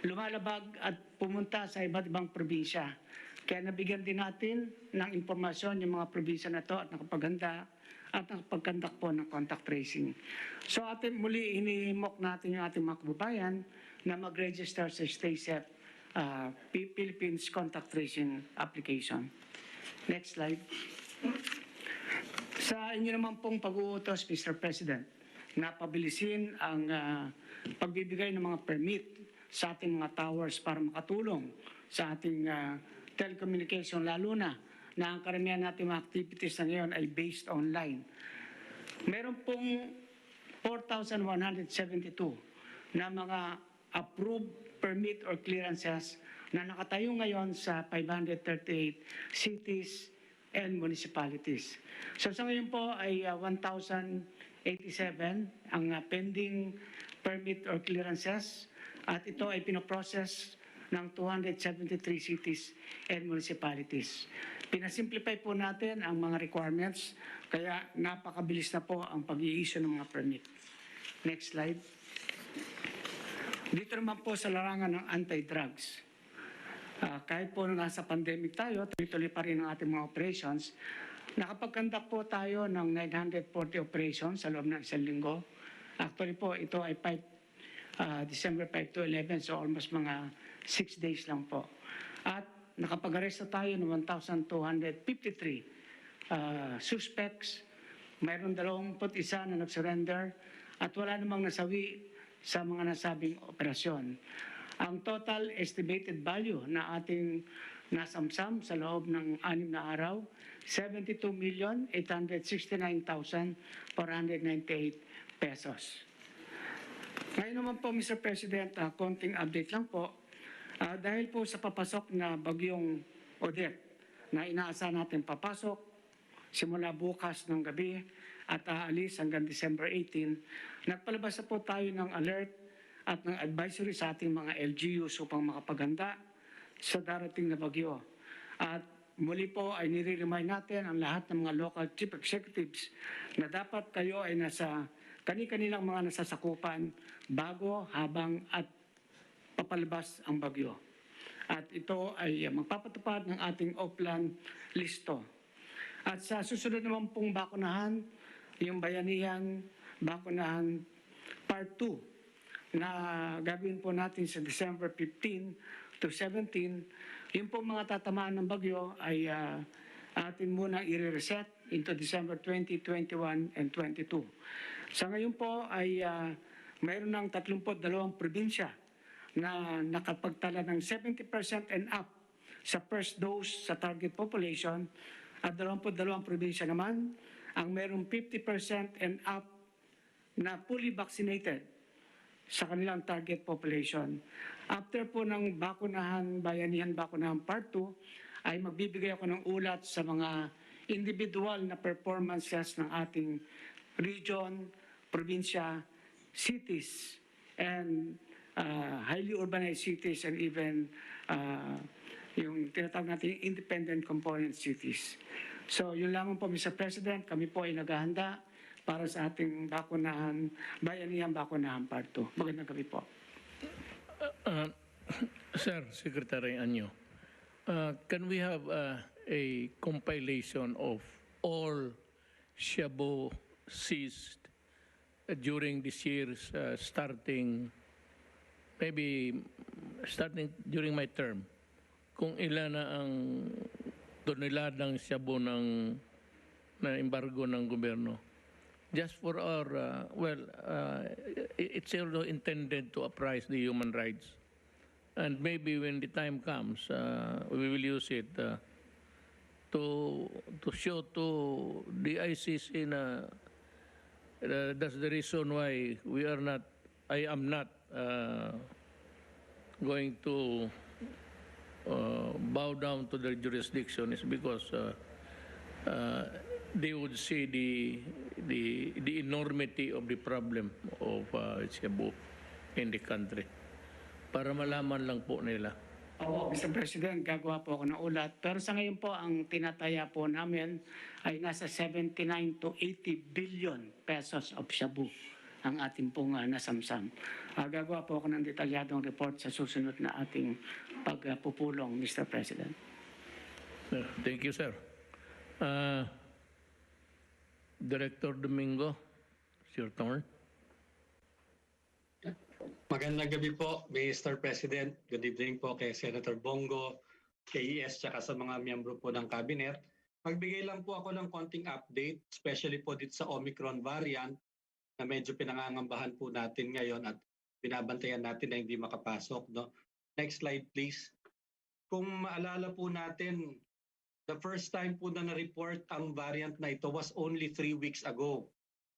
lumalabag at pumunta sa iba't ibang probinsya. Kaya nabigyan din natin ng impormasyon yung mga probinsya na to at nakapaghanda at nakapagkandak po ng contact tracing. So atin muli hinihimok natin yung ating mga kababayan na mag-register sa Stay Safe Philippines contact tracing application. Next slide. Sa inyo naman pong pag-uutos, Mr. President, na pabilisin ang pagbibigay ng mga permit sa ating mga towers para makatulong sa ating telecommunication, lalo na na ang karamihan natin mga activities na ngayon ay based online. Meron pong 4,172 na mga approved permit or clearances na nakatayo ngayon sa 538 cities and municipalities. So sa ngayon po ay 1,087 ang pending permit or clearances at ito ay pinoprocess ng 273 cities and municipalities. Pinasimplify po natin ang mga requirements kaya napakabilis na po ang pag-i-issue ng mga permit. Next slide. Dito naman po sa larangan ng anti-drugs. Kahit po nasa pandemic tayo, tuloy-tuloy pa rin ang ating mga operations. Nakapag-conduct po tayo ng 940 operations sa loob ng isang linggo. Actually po, ito ay December 5 to 11, so almost mga 6 days lang po. At nakapag-aresto tayo ng 1,253 suspects. Mayroon 21 na nag-surrender at wala namang nasawi sa mga nasabing operasyon. Ang total estimated value na ating nasamsam sa loob ng 6 na araw, 72,869,498 pesos. Ngayon naman po, Mr. President, konting update lang po. Dahil po sa papasok na bagyong Odette na inaasahan natin papasok simula bukas ng gabi at aalis hanggang December 18, nagpalabas na po tayo ng alert at ng advisory sa ating mga LGUs upang makapaganda sa darating na bagyo. At muli po ay nire-remind natin ang lahat ng mga local chief executives na dapat kayo ay nasa kani-kanilang mga nasasakupan bago, habang at papalabas ang bagyo. At ito ay magpapatupad ng ating off-plan listo. At sa susunod naman pong bakunahan, yung Bayanihan Bakunahan Part 2 na gagawin po natin sa December 15 to 17, yung po mga tatamaan ng bagyo ay atin muna i-reset into December 20, 21, and 22. Sa ngayon po ay mayroon ng 32 probinsya na nakapagtala ng 70% and up sa first dose sa target population at 22 probinsya naman ang mayroong 50% and up na fully vaccinated sa kanilang target population. After po ng Bayanihan Bakunahan Part 2, ay magbibigay ako ng ulat sa mga individual na performances ng ating region, probinsya, cities, and highly urbanized cities, and even yung tinatawag natin independent component cities. So yun lamang po, Mr. President, kami po ay naghahanda para sa ating Bayanihan Bakunahan Part 2. Magandang gabi po. Sir, Secretary Anyo, can we have a compilation of all shabu seized during this year's starting during my term, kung ilan na ang toneladang shabu na embargo ng gobyerno? Just for our, it's also intended to apprise the human rights. And maybe when the time comes, we will use it to show to the ICC na that's the reason why I am not going to bow down to their jurisdiction, is because they would see the enormity of the problem of Cebu in the country. Para malaman lang po nila. Oo, Mr. President, gagawa po ako ng ulat. Pero sa ngayon po, ang tinataya po namin ay nasa 79 to 80 billion pesos of shabu ang ating pong nasamsam. Gagawa po ako ng detalyadong report sa susunod na ating pagpupulong, Mr. President. Thank you, sir. Director Domingo, it's your turn. Magandang gabi po, Mr. President. Good evening po kay Senator Bongo, KES, tsaka sa mga miyembro po ng Cabinet. Magbigay lang po ako ng konting update, especially po dito sa Omicron variant na medyo pinangangambahan po natin ngayon at binabantayan natin na hindi makapasok. No? Next slide, please. Kung maalala po natin, The first time po na na-report ang variant na ito was only 3 weeks ago.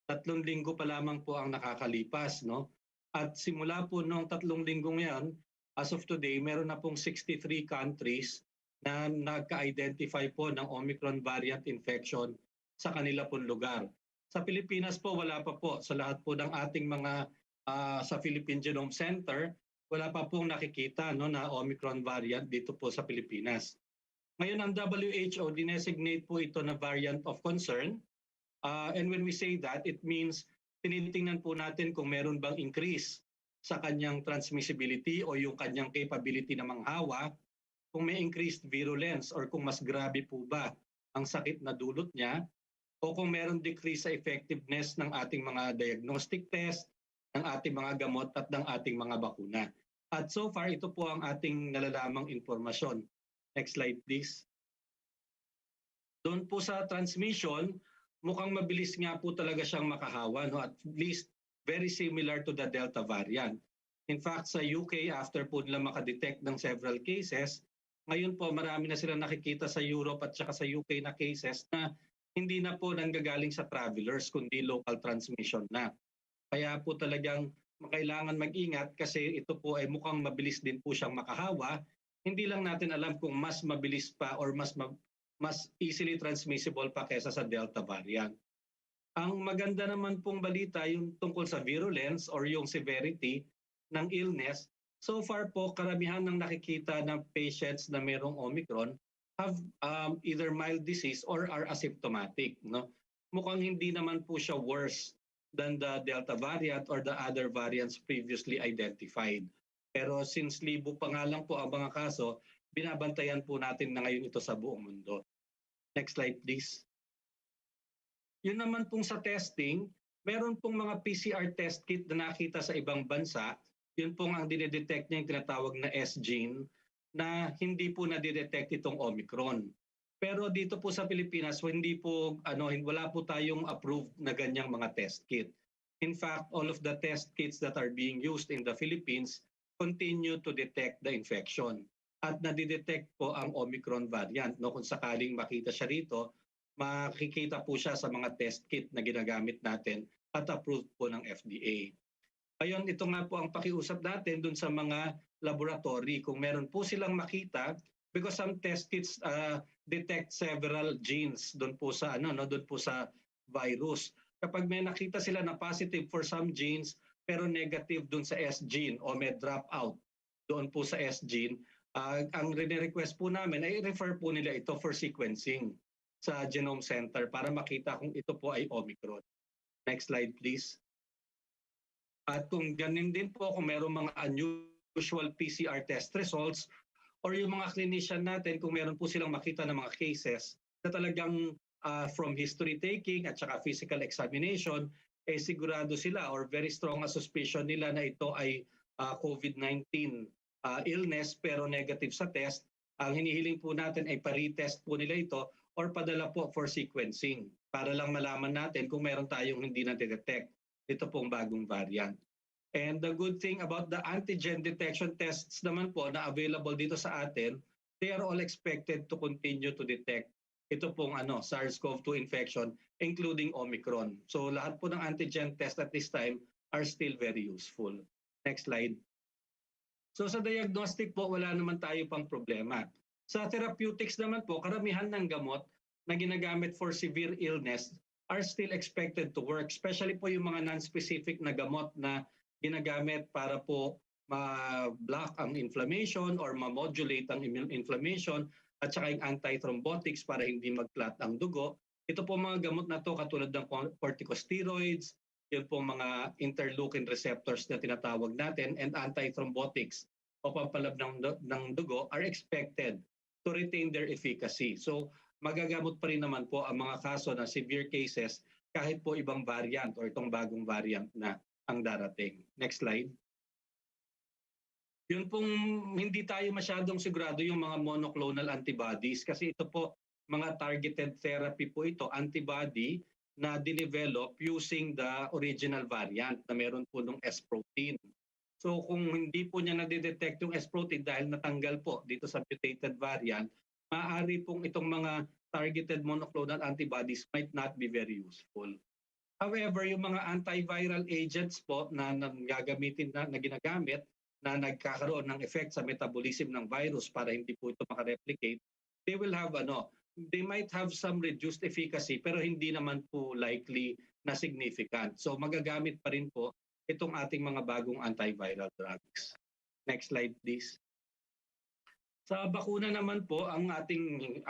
3 linggo pa lamang po ang nakakalipas, no? At simula po noong 3 linggong yan, as of today, meron na pong 63 countries na nagka-identify po ng Omicron variant infection sa kanila pong lugar. Sa Pilipinas po, wala pa po. Sa lahat po ng ating mga sa Philippine Genome Center, wala pa pong nakikita no, na Omicron variant dito po sa Pilipinas. Ngayon, ang WHO, dinesignate po ito na variant of concern. And when we say that, it means tinitingnan po natin kung meron bang increase sa kanyang transmissibility o yung kanyang capability na manghawa, kung may increased virulence or kung mas grabe po ba ang sakit na dulot niya, o kung meron decrease sa effectiveness ng ating mga diagnostic test, ng ating mga gamot at ng ating mga bakuna. At so far, ito po ang ating nalalamang impormasyon. Next slide, please. Doon po sa transmission, mukhang mabilis nga po talaga siyang makahawa, no? At least very similar to the Delta variant. In fact, sa UK, after po nila makadetect ng several cases, ngayon po marami na sila nakikita sa Europe at saka sa UK na cases na hindi na po nanggagaling sa travelers, kundi local transmission na. Kaya po talagang kailangan mag-ingat kasi ito po ay mukhang mabilis din po siyang makahawa. Hindi lang natin alam kung mas mabilis pa or mas easily transmissible pa kaysa sa Delta variant. Ang maganda naman pong balita yung tungkol sa virulence or yung severity ng illness. So far po, karamihan ng nakikita ng patients na mayroong Omicron have either mild disease or are asymptomatic. No? Mukhang hindi naman po siya worse than the Delta variant or the other variants previously identified. Pero since libo pa nga lang po ang mga kaso, binabantayan po natin na ngayon ito sa buong mundo. Next slide, please. Yun naman pong sa testing, meron pong mga PCR test kit na nakita sa ibang bansa. Yun pong ang dinedetect niya yung tinatawag na S-gene na hindi po nadidetect itong Omicron. Pero dito po sa Pilipinas, wala po tayong approved na ganyang mga test kit. In fact, all of the test kits that are being used in the Philippines continue to detect the infection. At nadidetect po ang Omicron variant. No? Kung sakaling makita siya rito, makikita po siya sa mga test kit na ginagamit natin at approved po ng FDA. Ngayon, ito nga po ang pakiusap natin dun sa mga laboratory. Kung meron po silang makita, because some test kits detect several genes doon po sa doon po sa virus. Kapag may nakita sila na positive for some genes pero negative doon sa S gene o may dropout doon po sa S gene, ang request po namin ay refer po nila ito for sequencing sa Genome Center para makita kung ito po ay Omicron. Next slide, please. At kung ganun din po, kung mayroong mga unusual PCR test results or yung mga clinician natin, kung meron po silang makita ng mga cases na talagang from history taking at saka physical examination, sigurado sila or very strong a suspicion nila na ito ay COVID-19 illness pero negative sa test, ang hinihiling po natin ay pa-retest po nila ito or padala po for sequencing para lang malaman natin kung meron tayong hindi na-detect ito pong bagong variant. And the good thing about the antigen detection tests naman po na available dito sa atin, they are all expected to continue to detect ito pong SARS-CoV-2 infection, including Omicron. So lahat po ng antigen test at this time are still very useful. Next slide. So sa diagnostic po, wala naman tayo pang problema. Sa therapeutics naman po, karamihan ng gamot na ginagamit for severe illness are still expected to work, especially po yung mga non-specific na gamot na ginagamit para po ma-block ang inflammation or ma-modulate ang inflammation at saka yung antithrombotics para hindi mag-clot ang dugo. Ito po mga gamot na to katulad ng corticosteroids, yun po mga interleukin receptors na tinatawag natin, and antithrombotics o pampalab ng dugo are expected to retain their efficacy. So magagamot pa rin naman po ang mga kaso na severe cases kahit po ibang variant or itong bagong variant na ang darating. Next slide. Yun pong hindi tayo masyadong sigurado yung mga monoclonal antibodies kasi ito po mga targeted therapy po ito, antibody na dinevelop using the original variant na meron po ng S protein. So kung hindi po niya nadidetect yung S protein dahil natanggal po dito sa mutated variant, maaari pong itong mga targeted monoclonal antibodies might not be very useful. However, yung mga antiviral agents po na gagamitin na ginagamit na nagkakaroon ng effect sa metabolism ng virus para hindi po ito makareplicate, they might have some reduced efficacy pero hindi naman po likely na significant. So magagamit pa rin po itong ating mga bagong antiviral drugs. Next slide please. Sa bakuna naman po, ang ating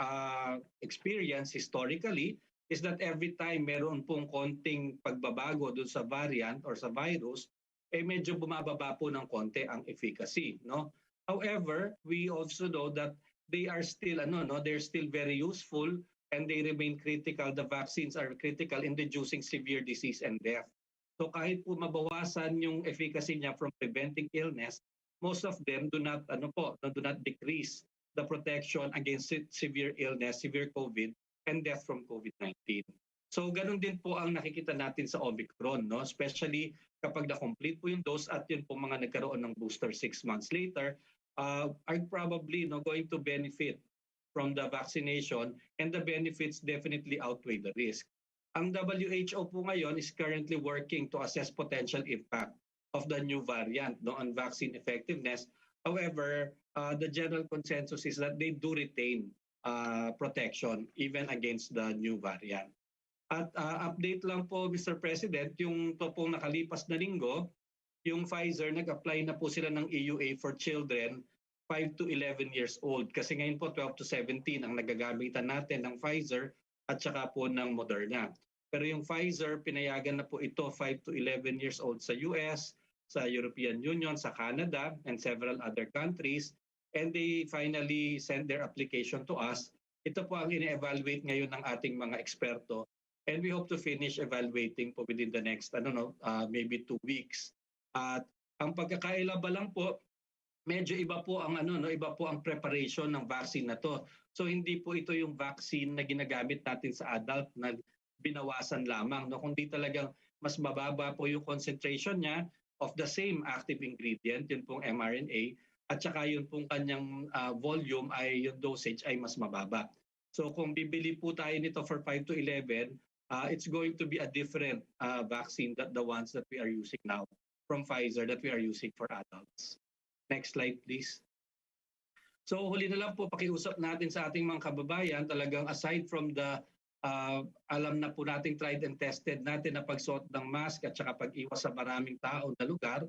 experience historically is that every time meron pong konting pagbabago doon sa variant or sa virus, medyo bumababa po ng konti ang efficacy, no? However, we also know that they are still they're still very useful and they remain critical. The vaccines are critical in reducing severe disease and death. So kahit po mabawasan yung efficacy niya from preventing illness, most of them do not decrease the protection against severe illness, severe COVID, and death from COVID-19. So ganun din po ang nakikita natin sa Omicron, no? Especially kapag na-complete po yung dose at yun po mga nagkaroon ng booster 6 months later, are probably going to benefit from the vaccination, and the benefits definitely outweigh the risk. Ang WHO po ngayon is currently working to assess potential impact of the new variant on vaccine effectiveness. However, the general consensus is that they do retain protection even against the new variant. At update lang po, Mr. President, yung to pong nakalipas na linggo, yung Pfizer, nag-apply na po sila ng EUA for children 5 to 11 years old. Kasi ngayon po 12 to 17 ang nagagamitan natin ng Pfizer at saka po ng Moderna. Pero yung Pfizer, pinayagan na po ito 5 to 11 years old sa US, sa European Union, sa Canada, and several other countries. And they finally sent their application to us. Ito po ang ine-evaluate ngayon ng ating mga eksperto. And we hope to finish evaluating po within the next, maybe 2 weeks. At ang pagkakailaba lang po, medyo iba po ang iba po ang preparation ng vaccine na to. So hindi po ito yung vaccine na ginagamit natin sa adult na binawasan lamang, no, kundi talagang mas mababa po yung concentration niya of the same active ingredient, yun pong mRNA, at saka yun pong kanyang volume yung dosage ay mas mababa. So kung bibili po tayo nito for 5 to 11, it's going to be a different vaccine than the ones that we are using now from Pfizer that we are using for adults. Next slide, please. So huli na lang po, pakiusap natin sa ating mga kababayan, talagang aside from the alam na po nating tried and tested natin na pagsuot ng mask at saka pag-iwas sa maraming tao na lugar,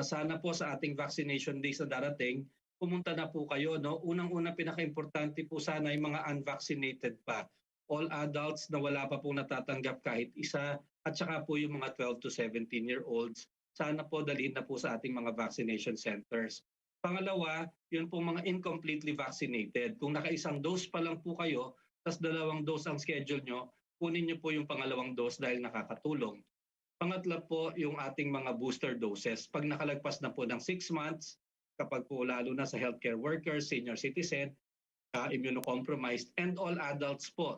sana po sa ating vaccination days na darating, pumunta na po kayo. No? Unang-una, pinaka-importante po sana yung mga unvaccinated pa. All adults na wala pa pong natatanggap kahit isa, at saka po yung mga 12 to 17-year-olds, sana po dalhin na po sa ating mga vaccination centers. Pangalawa, yun po mga incompletely vaccinated. Kung naka-isang dose pa lang po kayo, tas 2 dose ang schedule nyo, kunin nyo po yung pangalawang dose dahil nakakatulong. Pangatlo po, yung ating mga booster doses. Pag nakalagpas na po ng 6 months, kapag po lalo na sa healthcare workers, senior citizen, immunocompromised, and all adults po,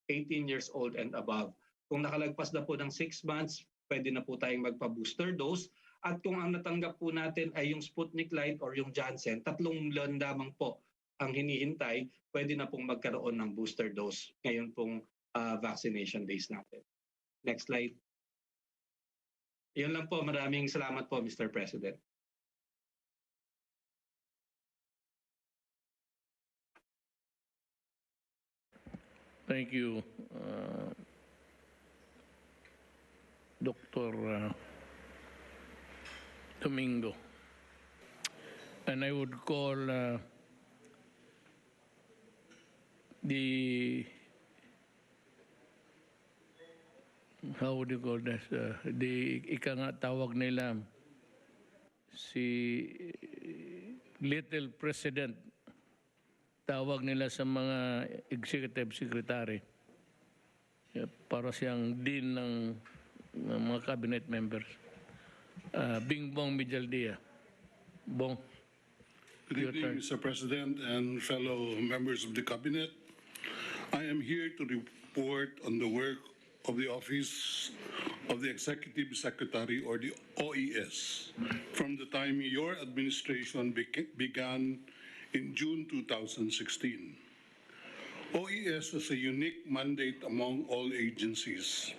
18 years old and above. Kung nakalagpas na po ng 6 months, pwede na po tayong magpa-booster dose. At kung ang natanggap po natin ay yung Sputnik Light or yung Janssen, 3 buwan lamang po ang hinihintay, pwede na pong magkaroon ng booster dose ngayon pong vaccination days natin. Next slide. Yun lang po. Maraming salamat po, Mr. President. Thank you, Dr. Domingo. And I would call how would you call this? Ika nga tawag nila, si Little President, tawag nila sa mga executive secretary para siyang dean ng mga cabinet members. Bing Bong Medialdia. Bong. Good evening, Mr. President and fellow members of the Cabinet. I am here to report on the work of the Office of the Executive Secretary, or the OES, from the time your administration began in June 2016. OES has a unique mandate among all agencies.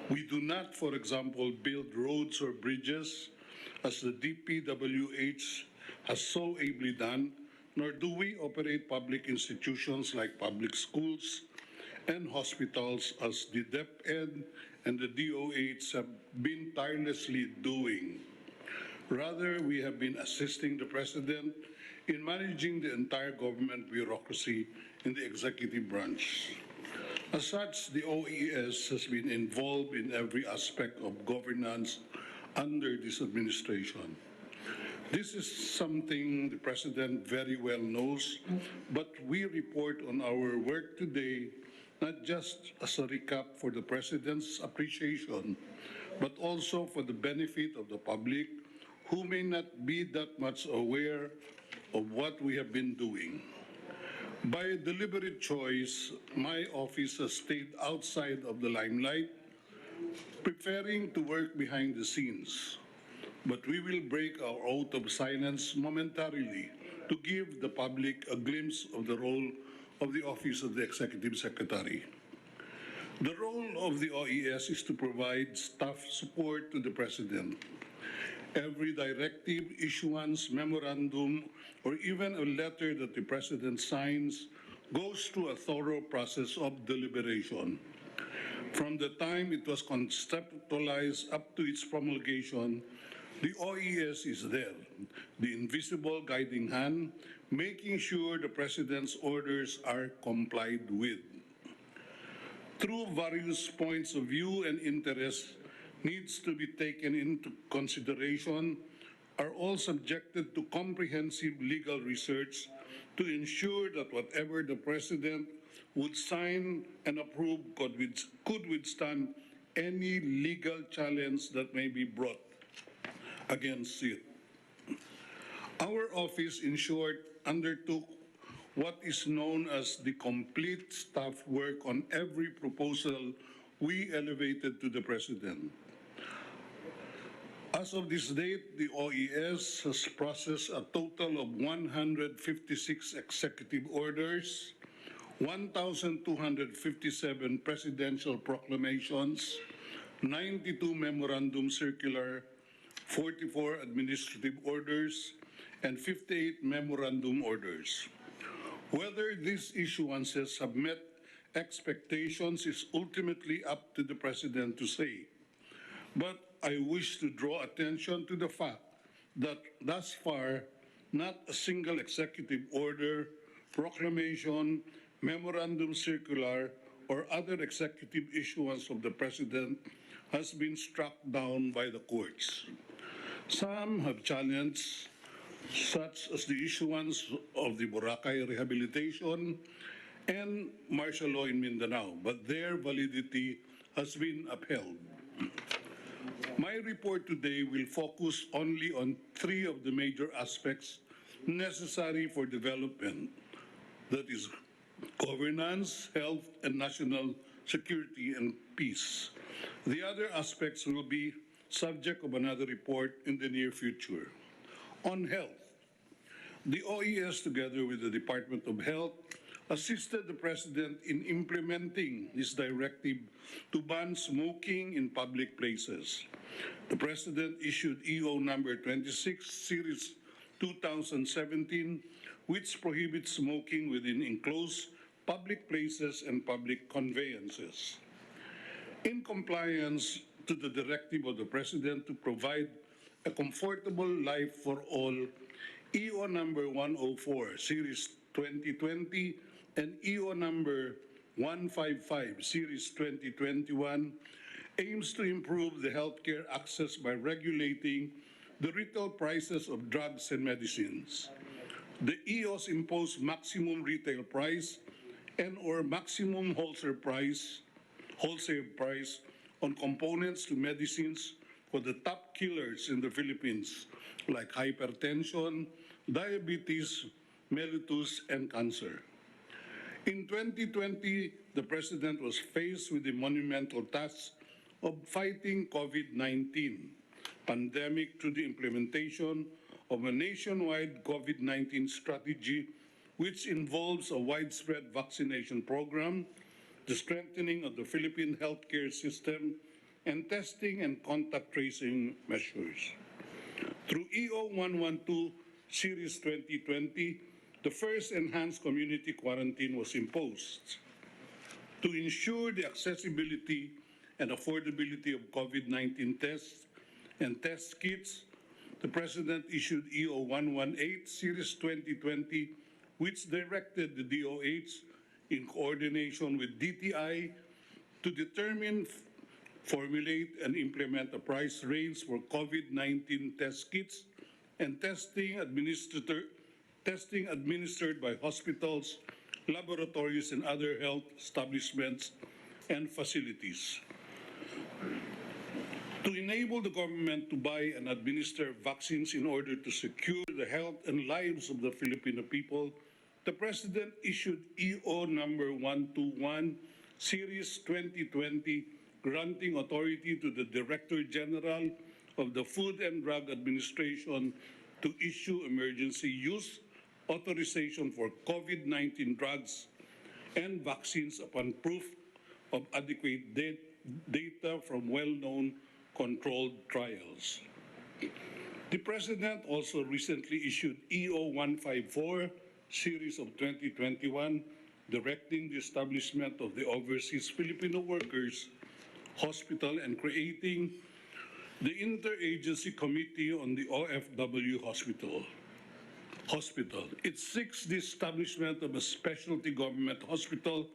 We do not, for example, build roads or bridges as the DPWH has so ably done, nor do we operate public institutions like public schools and hospitals as the DepEd and the DOH have been tirelessly doing. Rather, we have been assisting the President in managing the entire government bureaucracy in the executive branch. As such, the OES has been involved in every aspect of governance under this administration. This is something the President very well knows, but we report on our work today not just as a recap for the President's appreciation, but also for the benefit of the public who may not be that much aware of what we have been doing. By deliberate choice, my office has stayed outside of the limelight, preferring to work behind the scenes. But we will break our oath of silence momentarily to give the public a glimpse of the role of the Office of the Executive Secretary. The role of the OES is to provide staff support to the President. Every directive, issuance, memorandum, or even a letter that the President signs goes through a thorough process of deliberation. From the time it was conceptualized up to its promulgation, the OES is there, the invisible guiding hand, making sure the President's orders are complied with. Through various points of view and interests needs to be taken into consideration are all subjected to comprehensive legal research to ensure that whatever the President would sign and approve could withstand any legal challenge that may be brought against it. Our office, in short, undertook what is known as the complete staff work on every proposal we elevated to the President. As of this date, the OES has processed a total of 156 executive orders, 1,257 presidential proclamations, 92 memorandum circular, 44 administrative orders, and 58 memorandum orders. Whether these issuances have met expectations is ultimately up to the President to say. But I wish to draw attention to the fact that thus far, not a single executive order, proclamation, memorandum circular, or other executive issuance of the President has been struck down by the courts. Some have challenged, such as the issuance of the Boracay Rehabilitation and martial law in Mindanao, but their validity has been upheld. My report today will focus only on three of the major aspects necessary for development, that is, governance, health, and national security and peace. The other aspects will be subject of another report in the near future. On health, the OES, together with the Department of Health, assisted the President in implementing his directive to ban smoking in public places. The President issued EO number 26, Series 2017, which prohibits smoking within enclosed public places and public conveyances. In compliance to the directive of the President to provide a comfortable life for all, EO number 104, Series 2020, and EO number 155, Series 2021, aims to improve the healthcare access by regulating the retail prices of drugs and medicines. The EOs impose maximum retail price and or maximum wholesale price on components to medicines for the top killers in the Philippines, like hypertension, diabetes, mellitus, and cancer. In 2020, the President was faced with the monumental task of fighting COVID-19 pandemic through the implementation of a nationwide COVID-19 strategy which involves a widespread vaccination program, the strengthening of the Philippine healthcare system, and testing and contact tracing measures. Through EO 112 Series 2020, the first enhanced community quarantine was imposed. To ensure the accessibility and affordability of COVID-19 tests and test kits, the President issued EO 118 Series 2020, which directed the DOH in coordination with DTI to determine, formulate, and implement a price range for COVID-19 test kits and testing administered by hospitals, laboratories, and other health establishments and facilities. To enable the government to buy and administer vaccines in order to secure the health and lives of the Filipino people, the President issued EO number 121, Series 2020, granting authority to the Director General of the Food and Drug Administration to issue emergency use authorization for COVID-19 drugs and vaccines upon proof of adequate data from well-known controlled trials. The President also recently issued EO 154, Series of 2021, directing the establishment of the Overseas Filipino Workers Hospital and creating the Interagency Committee on the OFW Hospital. It seeks the establishment of a specialty government hospital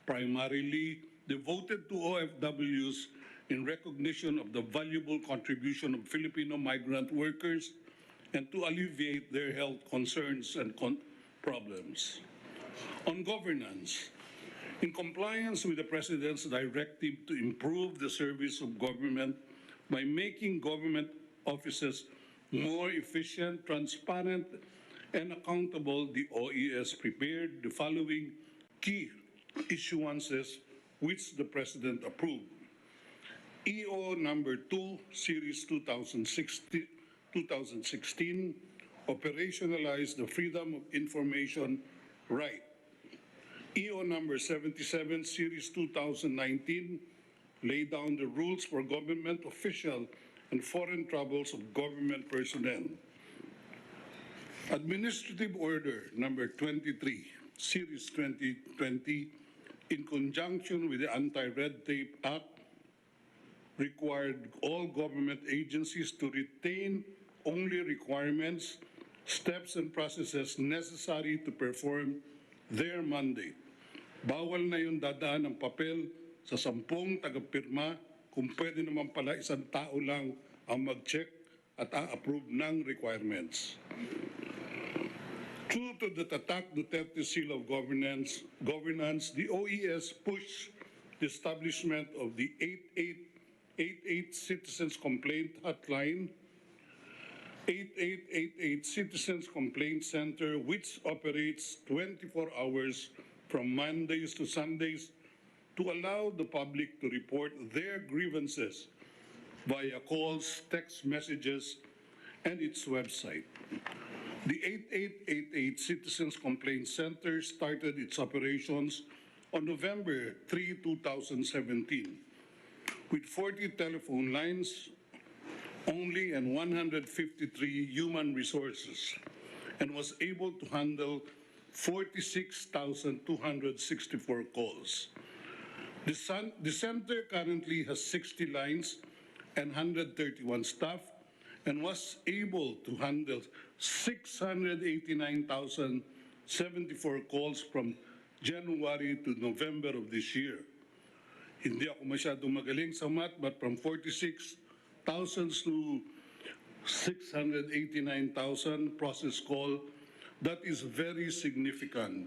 primarily devoted to OFWs in recognition of the valuable contribution of Filipino migrant workers and to alleviate their health concerns and problems. On governance, in compliance with the President's directive to improve the service of government by making government offices more efficient, transparent, and accountable, the OES prepared the following key issuances which the President approved. EO number 2, Series 2016, operationalized the Freedom of Information right. EO number 77, Series 2019, laid down the rules for government official and foreign travels of government personnel. Administrative Order number 23, Series 2020, in conjunction with the Anti-Red Tape Act, required all government agencies to retain only requirements, steps, and processes necessary to perform their mandate. Bawal na yung dadaan ng papel sa 10 tagapirma kung pwede naman pala isang tao lang ang mag-check at a-approve ng requirements. True to the tatak Duterte seal of governance, the OES pushed the establishment of the 8888 Citizens Complaint Hotline, 8888 Citizens Complaint Center, which operates 24 hours from Mondays to Sundays to allow the public to report their grievances via calls, text messages, and its website. The 8888 Citizens Complaint Center started its operations on November 3, 2017, with 40 telephone lines only and 153 human resources, and was able to handle 46,264 calls. The center currently has 60 lines and 131 staff, and was able to handle 689,074 calls from January to November of this year. Hindi ako masyadong magaling sa math, but from 46,000 to 689,000 process call, that is very significant.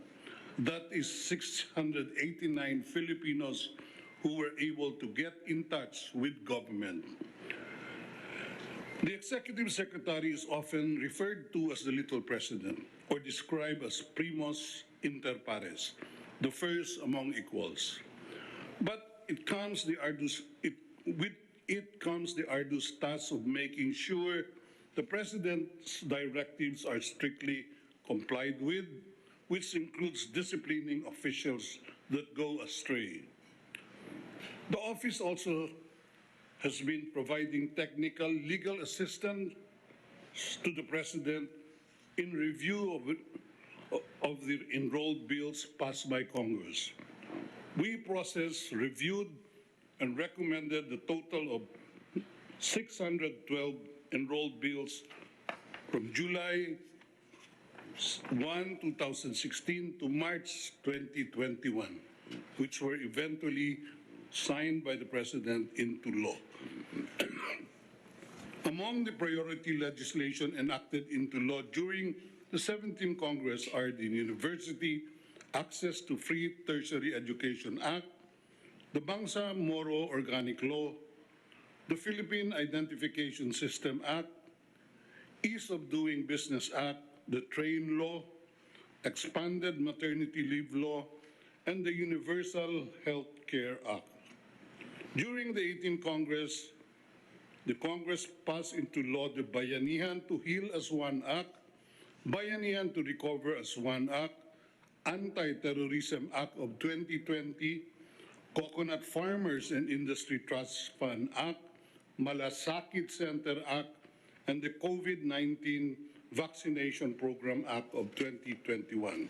That is 689 Filipinos who were able to get in touch with government. The Executive Secretary is often referred to as the Little President, or described as primus inter pares, the first among equals. But it comes the arduous task of making sure the President's directives are strictly complied with, which includes disciplining officials that go astray. The office also has been providing technical legal assistance to the President in review of the enrolled bills passed by Congress. We processed, reviewed, and recommended the total of 612 enrolled bills from July 1, 2016 to March 2021, which were eventually signed by the President into law. Among the priority legislation enacted into law during the 17th Congress are the University Access to Free Tertiary Education Act, the Bangsa-Moro Organic Law, the Philippine Identification System Act, Ease of Doing Business Act, the Train Law, Expanded Maternity Leave Law, and the Universal Health Care Act. During the 18th Congress, the Congress passed into law the Bayanihan to Heal as One Act, Bayanihan to Recover as One Act, Anti-Terrorism Act of 2020, Coconut Farmers and Industry Trust Fund Act, Malasakit Center Act, and the COVID-19 Vaccination Program Act of 2021.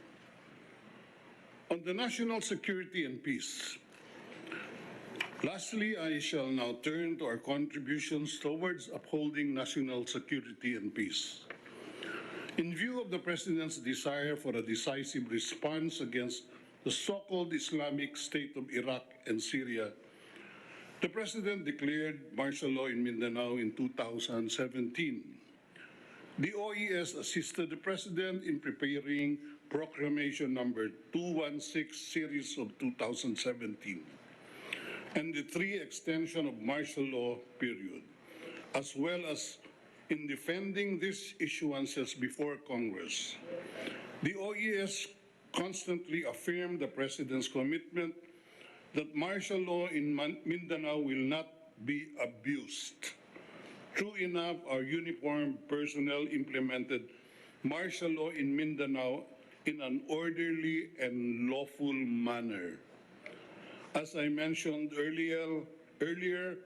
On the national security and peace, lastly, I shall now turn to our contributions towards upholding national security and peace. In view of the President's desire for a decisive response against the so-called Islamic State of Iraq and Syria, the President declared martial law in Mindanao in 2017. The OES assisted the President in preparing Proclamation number 216 series of 2017 and the 3 extension of martial law period, as well as in defending these issuances before Congress. The OES constantly affirmed the President's commitment that martial law in Mindanao will not be abused. True enough, our uniformed personnel implemented martial law in Mindanao in an orderly and lawful manner. As I mentioned earlier,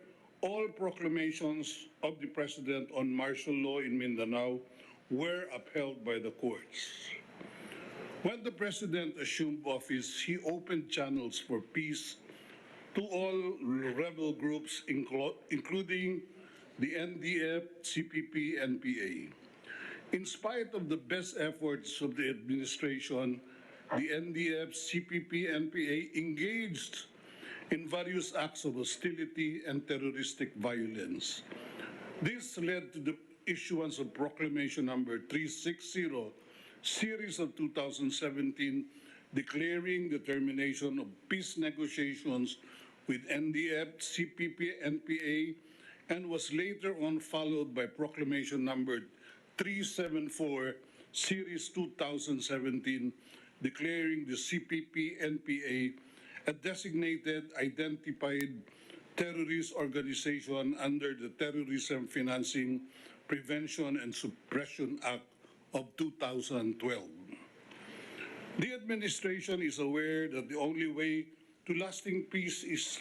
all proclamations of the President on martial law in Mindanao were upheld by the courts. When the President assumed office, he opened channels for peace to all rebel groups, including the NDF, CPP, NPA. In spite of the best efforts of the administration, the NDF, CPP, NPA engaged in various acts of hostility and terroristic violence. This led to the issuance of Proclamation number 360, series of 2017, declaring the termination of peace negotiations with NDF, CPP, NPA, and was later on followed by Proclamation number 374, series 2017, declaring the CPP, NPA a designated identified terrorist organization under the Terrorism Financing, Prevention and Suppression Act of 2012. The administration is aware that the only way to lasting peace is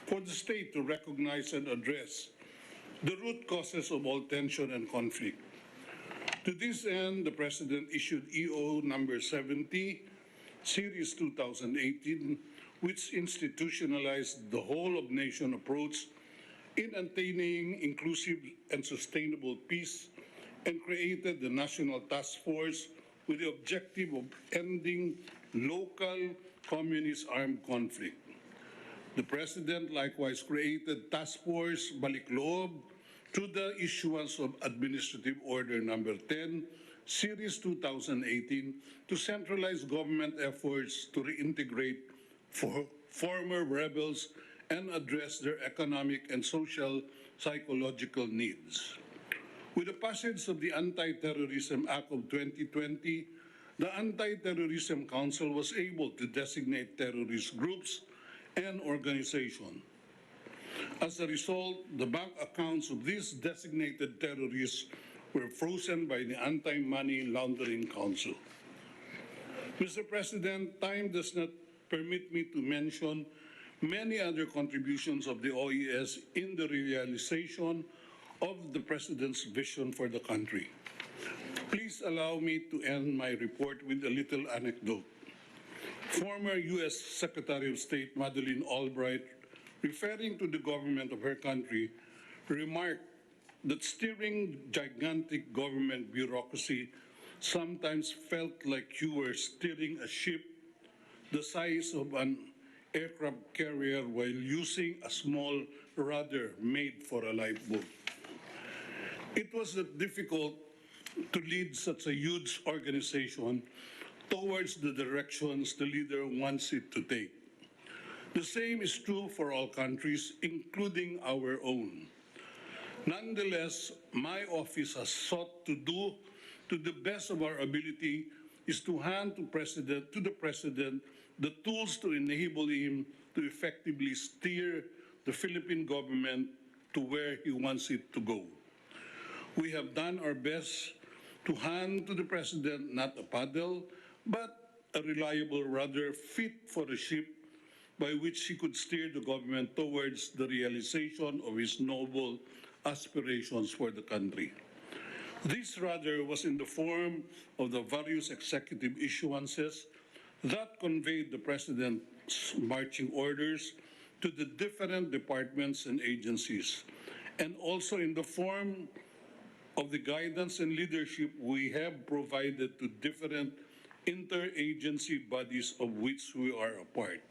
for the state to recognize and address the root causes of all tension and conflict. To this end, the President issued EO number 70, series 2018, which institutionalized the whole-of-nation approach in attaining inclusive and sustainable peace and created the National Task Force with the objective of ending local communist armed conflict. The President likewise created Task Force Balikloob through the issuance of Administrative Order number 10, Series 2018, to centralize government efforts to reintegrate former rebels and address their economic and social psychological needs. With the passage of the Anti-Terrorism Act of 2020, the Anti-Terrorism Council was able to designate terrorist groups and organizations. As a result, the bank accounts of these designated terrorists were frozen by the Anti-Money Laundering Council. Mr. President, time does not permit me to mention many other contributions of the OES in the realization of the President's vision for the country. Please allow me to end my report with a little anecdote. Former U.S. Secretary of State Madeleine Albright, referring to the government of her country, remarked that steering gigantic government bureaucracy sometimes felt like you were steering a ship the size of an aircraft carrier while using a small rudder made for a lifeboat. It was difficult to lead such a huge organization towards the directions the leader wants it to take. The same is true for all countries, including our own. Nonetheless, my office has sought to do, to the best of our ability, is to hand to the President the tools to enable him to effectively steer the Philippine government to where he wants it to go. We have done our best to hand to the President not a paddle, but a reliable rudder fit for a ship by which he could steer the government towards the realization of his noble aspirations for the country. This rudder was in the form of the various executive issuances that conveyed the President's marching orders to the different departments and agencies, and also in the form of the guidance and leadership we have provided to different interagency bodies of which we are a part.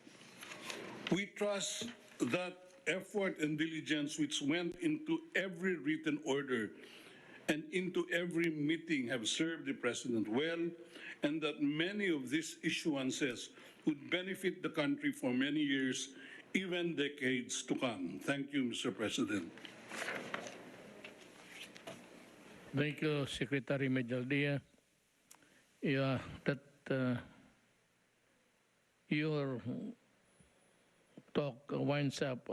We trust that effort and diligence which went into every written order and into every meeting have served the President well, and that many of these issuances would benefit the country for many years, even decades to come. Thank you, Mr. President. Thank you, Secretary Medjaldia. Yeah, that your talk winds up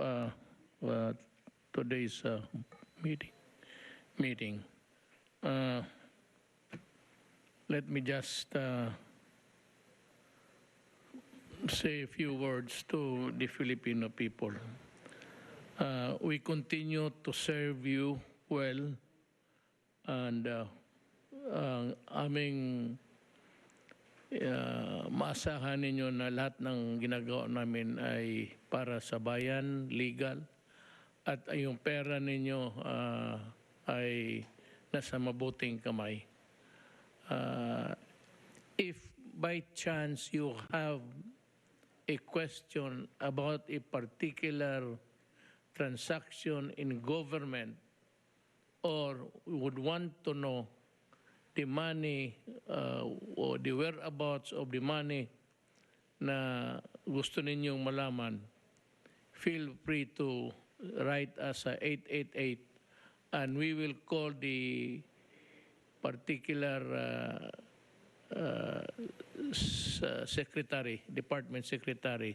today's meeting. Let me just say a few words to the Filipino people. We continue to serve you well, and ang aming maasahan ninyo na lahat ng ginagawa namin ay para sa bayan, legal, at yung pera ninyo ay nasa mabuting kamay. If by chance you have a question about a particular transaction in government, or would want to know the money or the whereabouts of the money na gusto ninyong malaman, feel free to write us sa 888, and we will call the particular secretary, department secretary,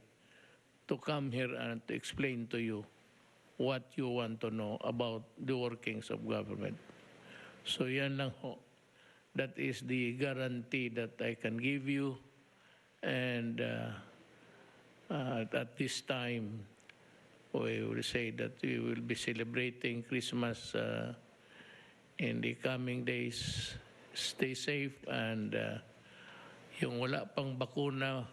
to come here and to explain to you what you want to know about the workings of government. So yan lang ho. That is the guarantee that I can give you. And at this time, we will say that we will be celebrating Christmas in the coming days. Stay safe, and yung wala pang bakuna,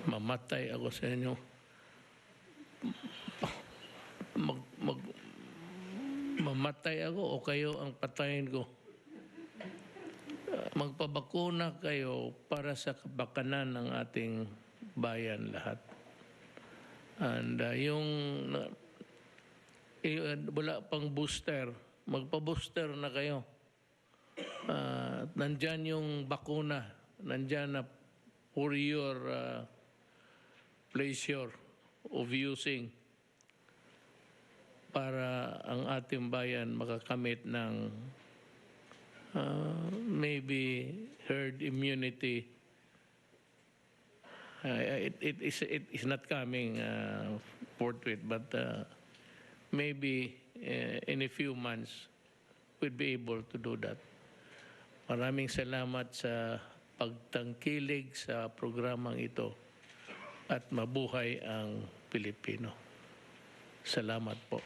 mamatay ako sa inyo. Mamatay ako o kayo ang patayin ko. Magpabakuna kayo para sa kabakanan ng ating bayan lahat. And wala pang booster, magpa-booster na kayo. Nandyan yung bakuna, nandyan na for your pleasure of using, para ang ating bayan makakamit ng maybe herd immunity. It is not coming forthwith, but maybe in a few months we'll be able to do that. Maraming salamat sa pagtangkilig sa programang ito at mabuhay ang Pilipino. Salamat po.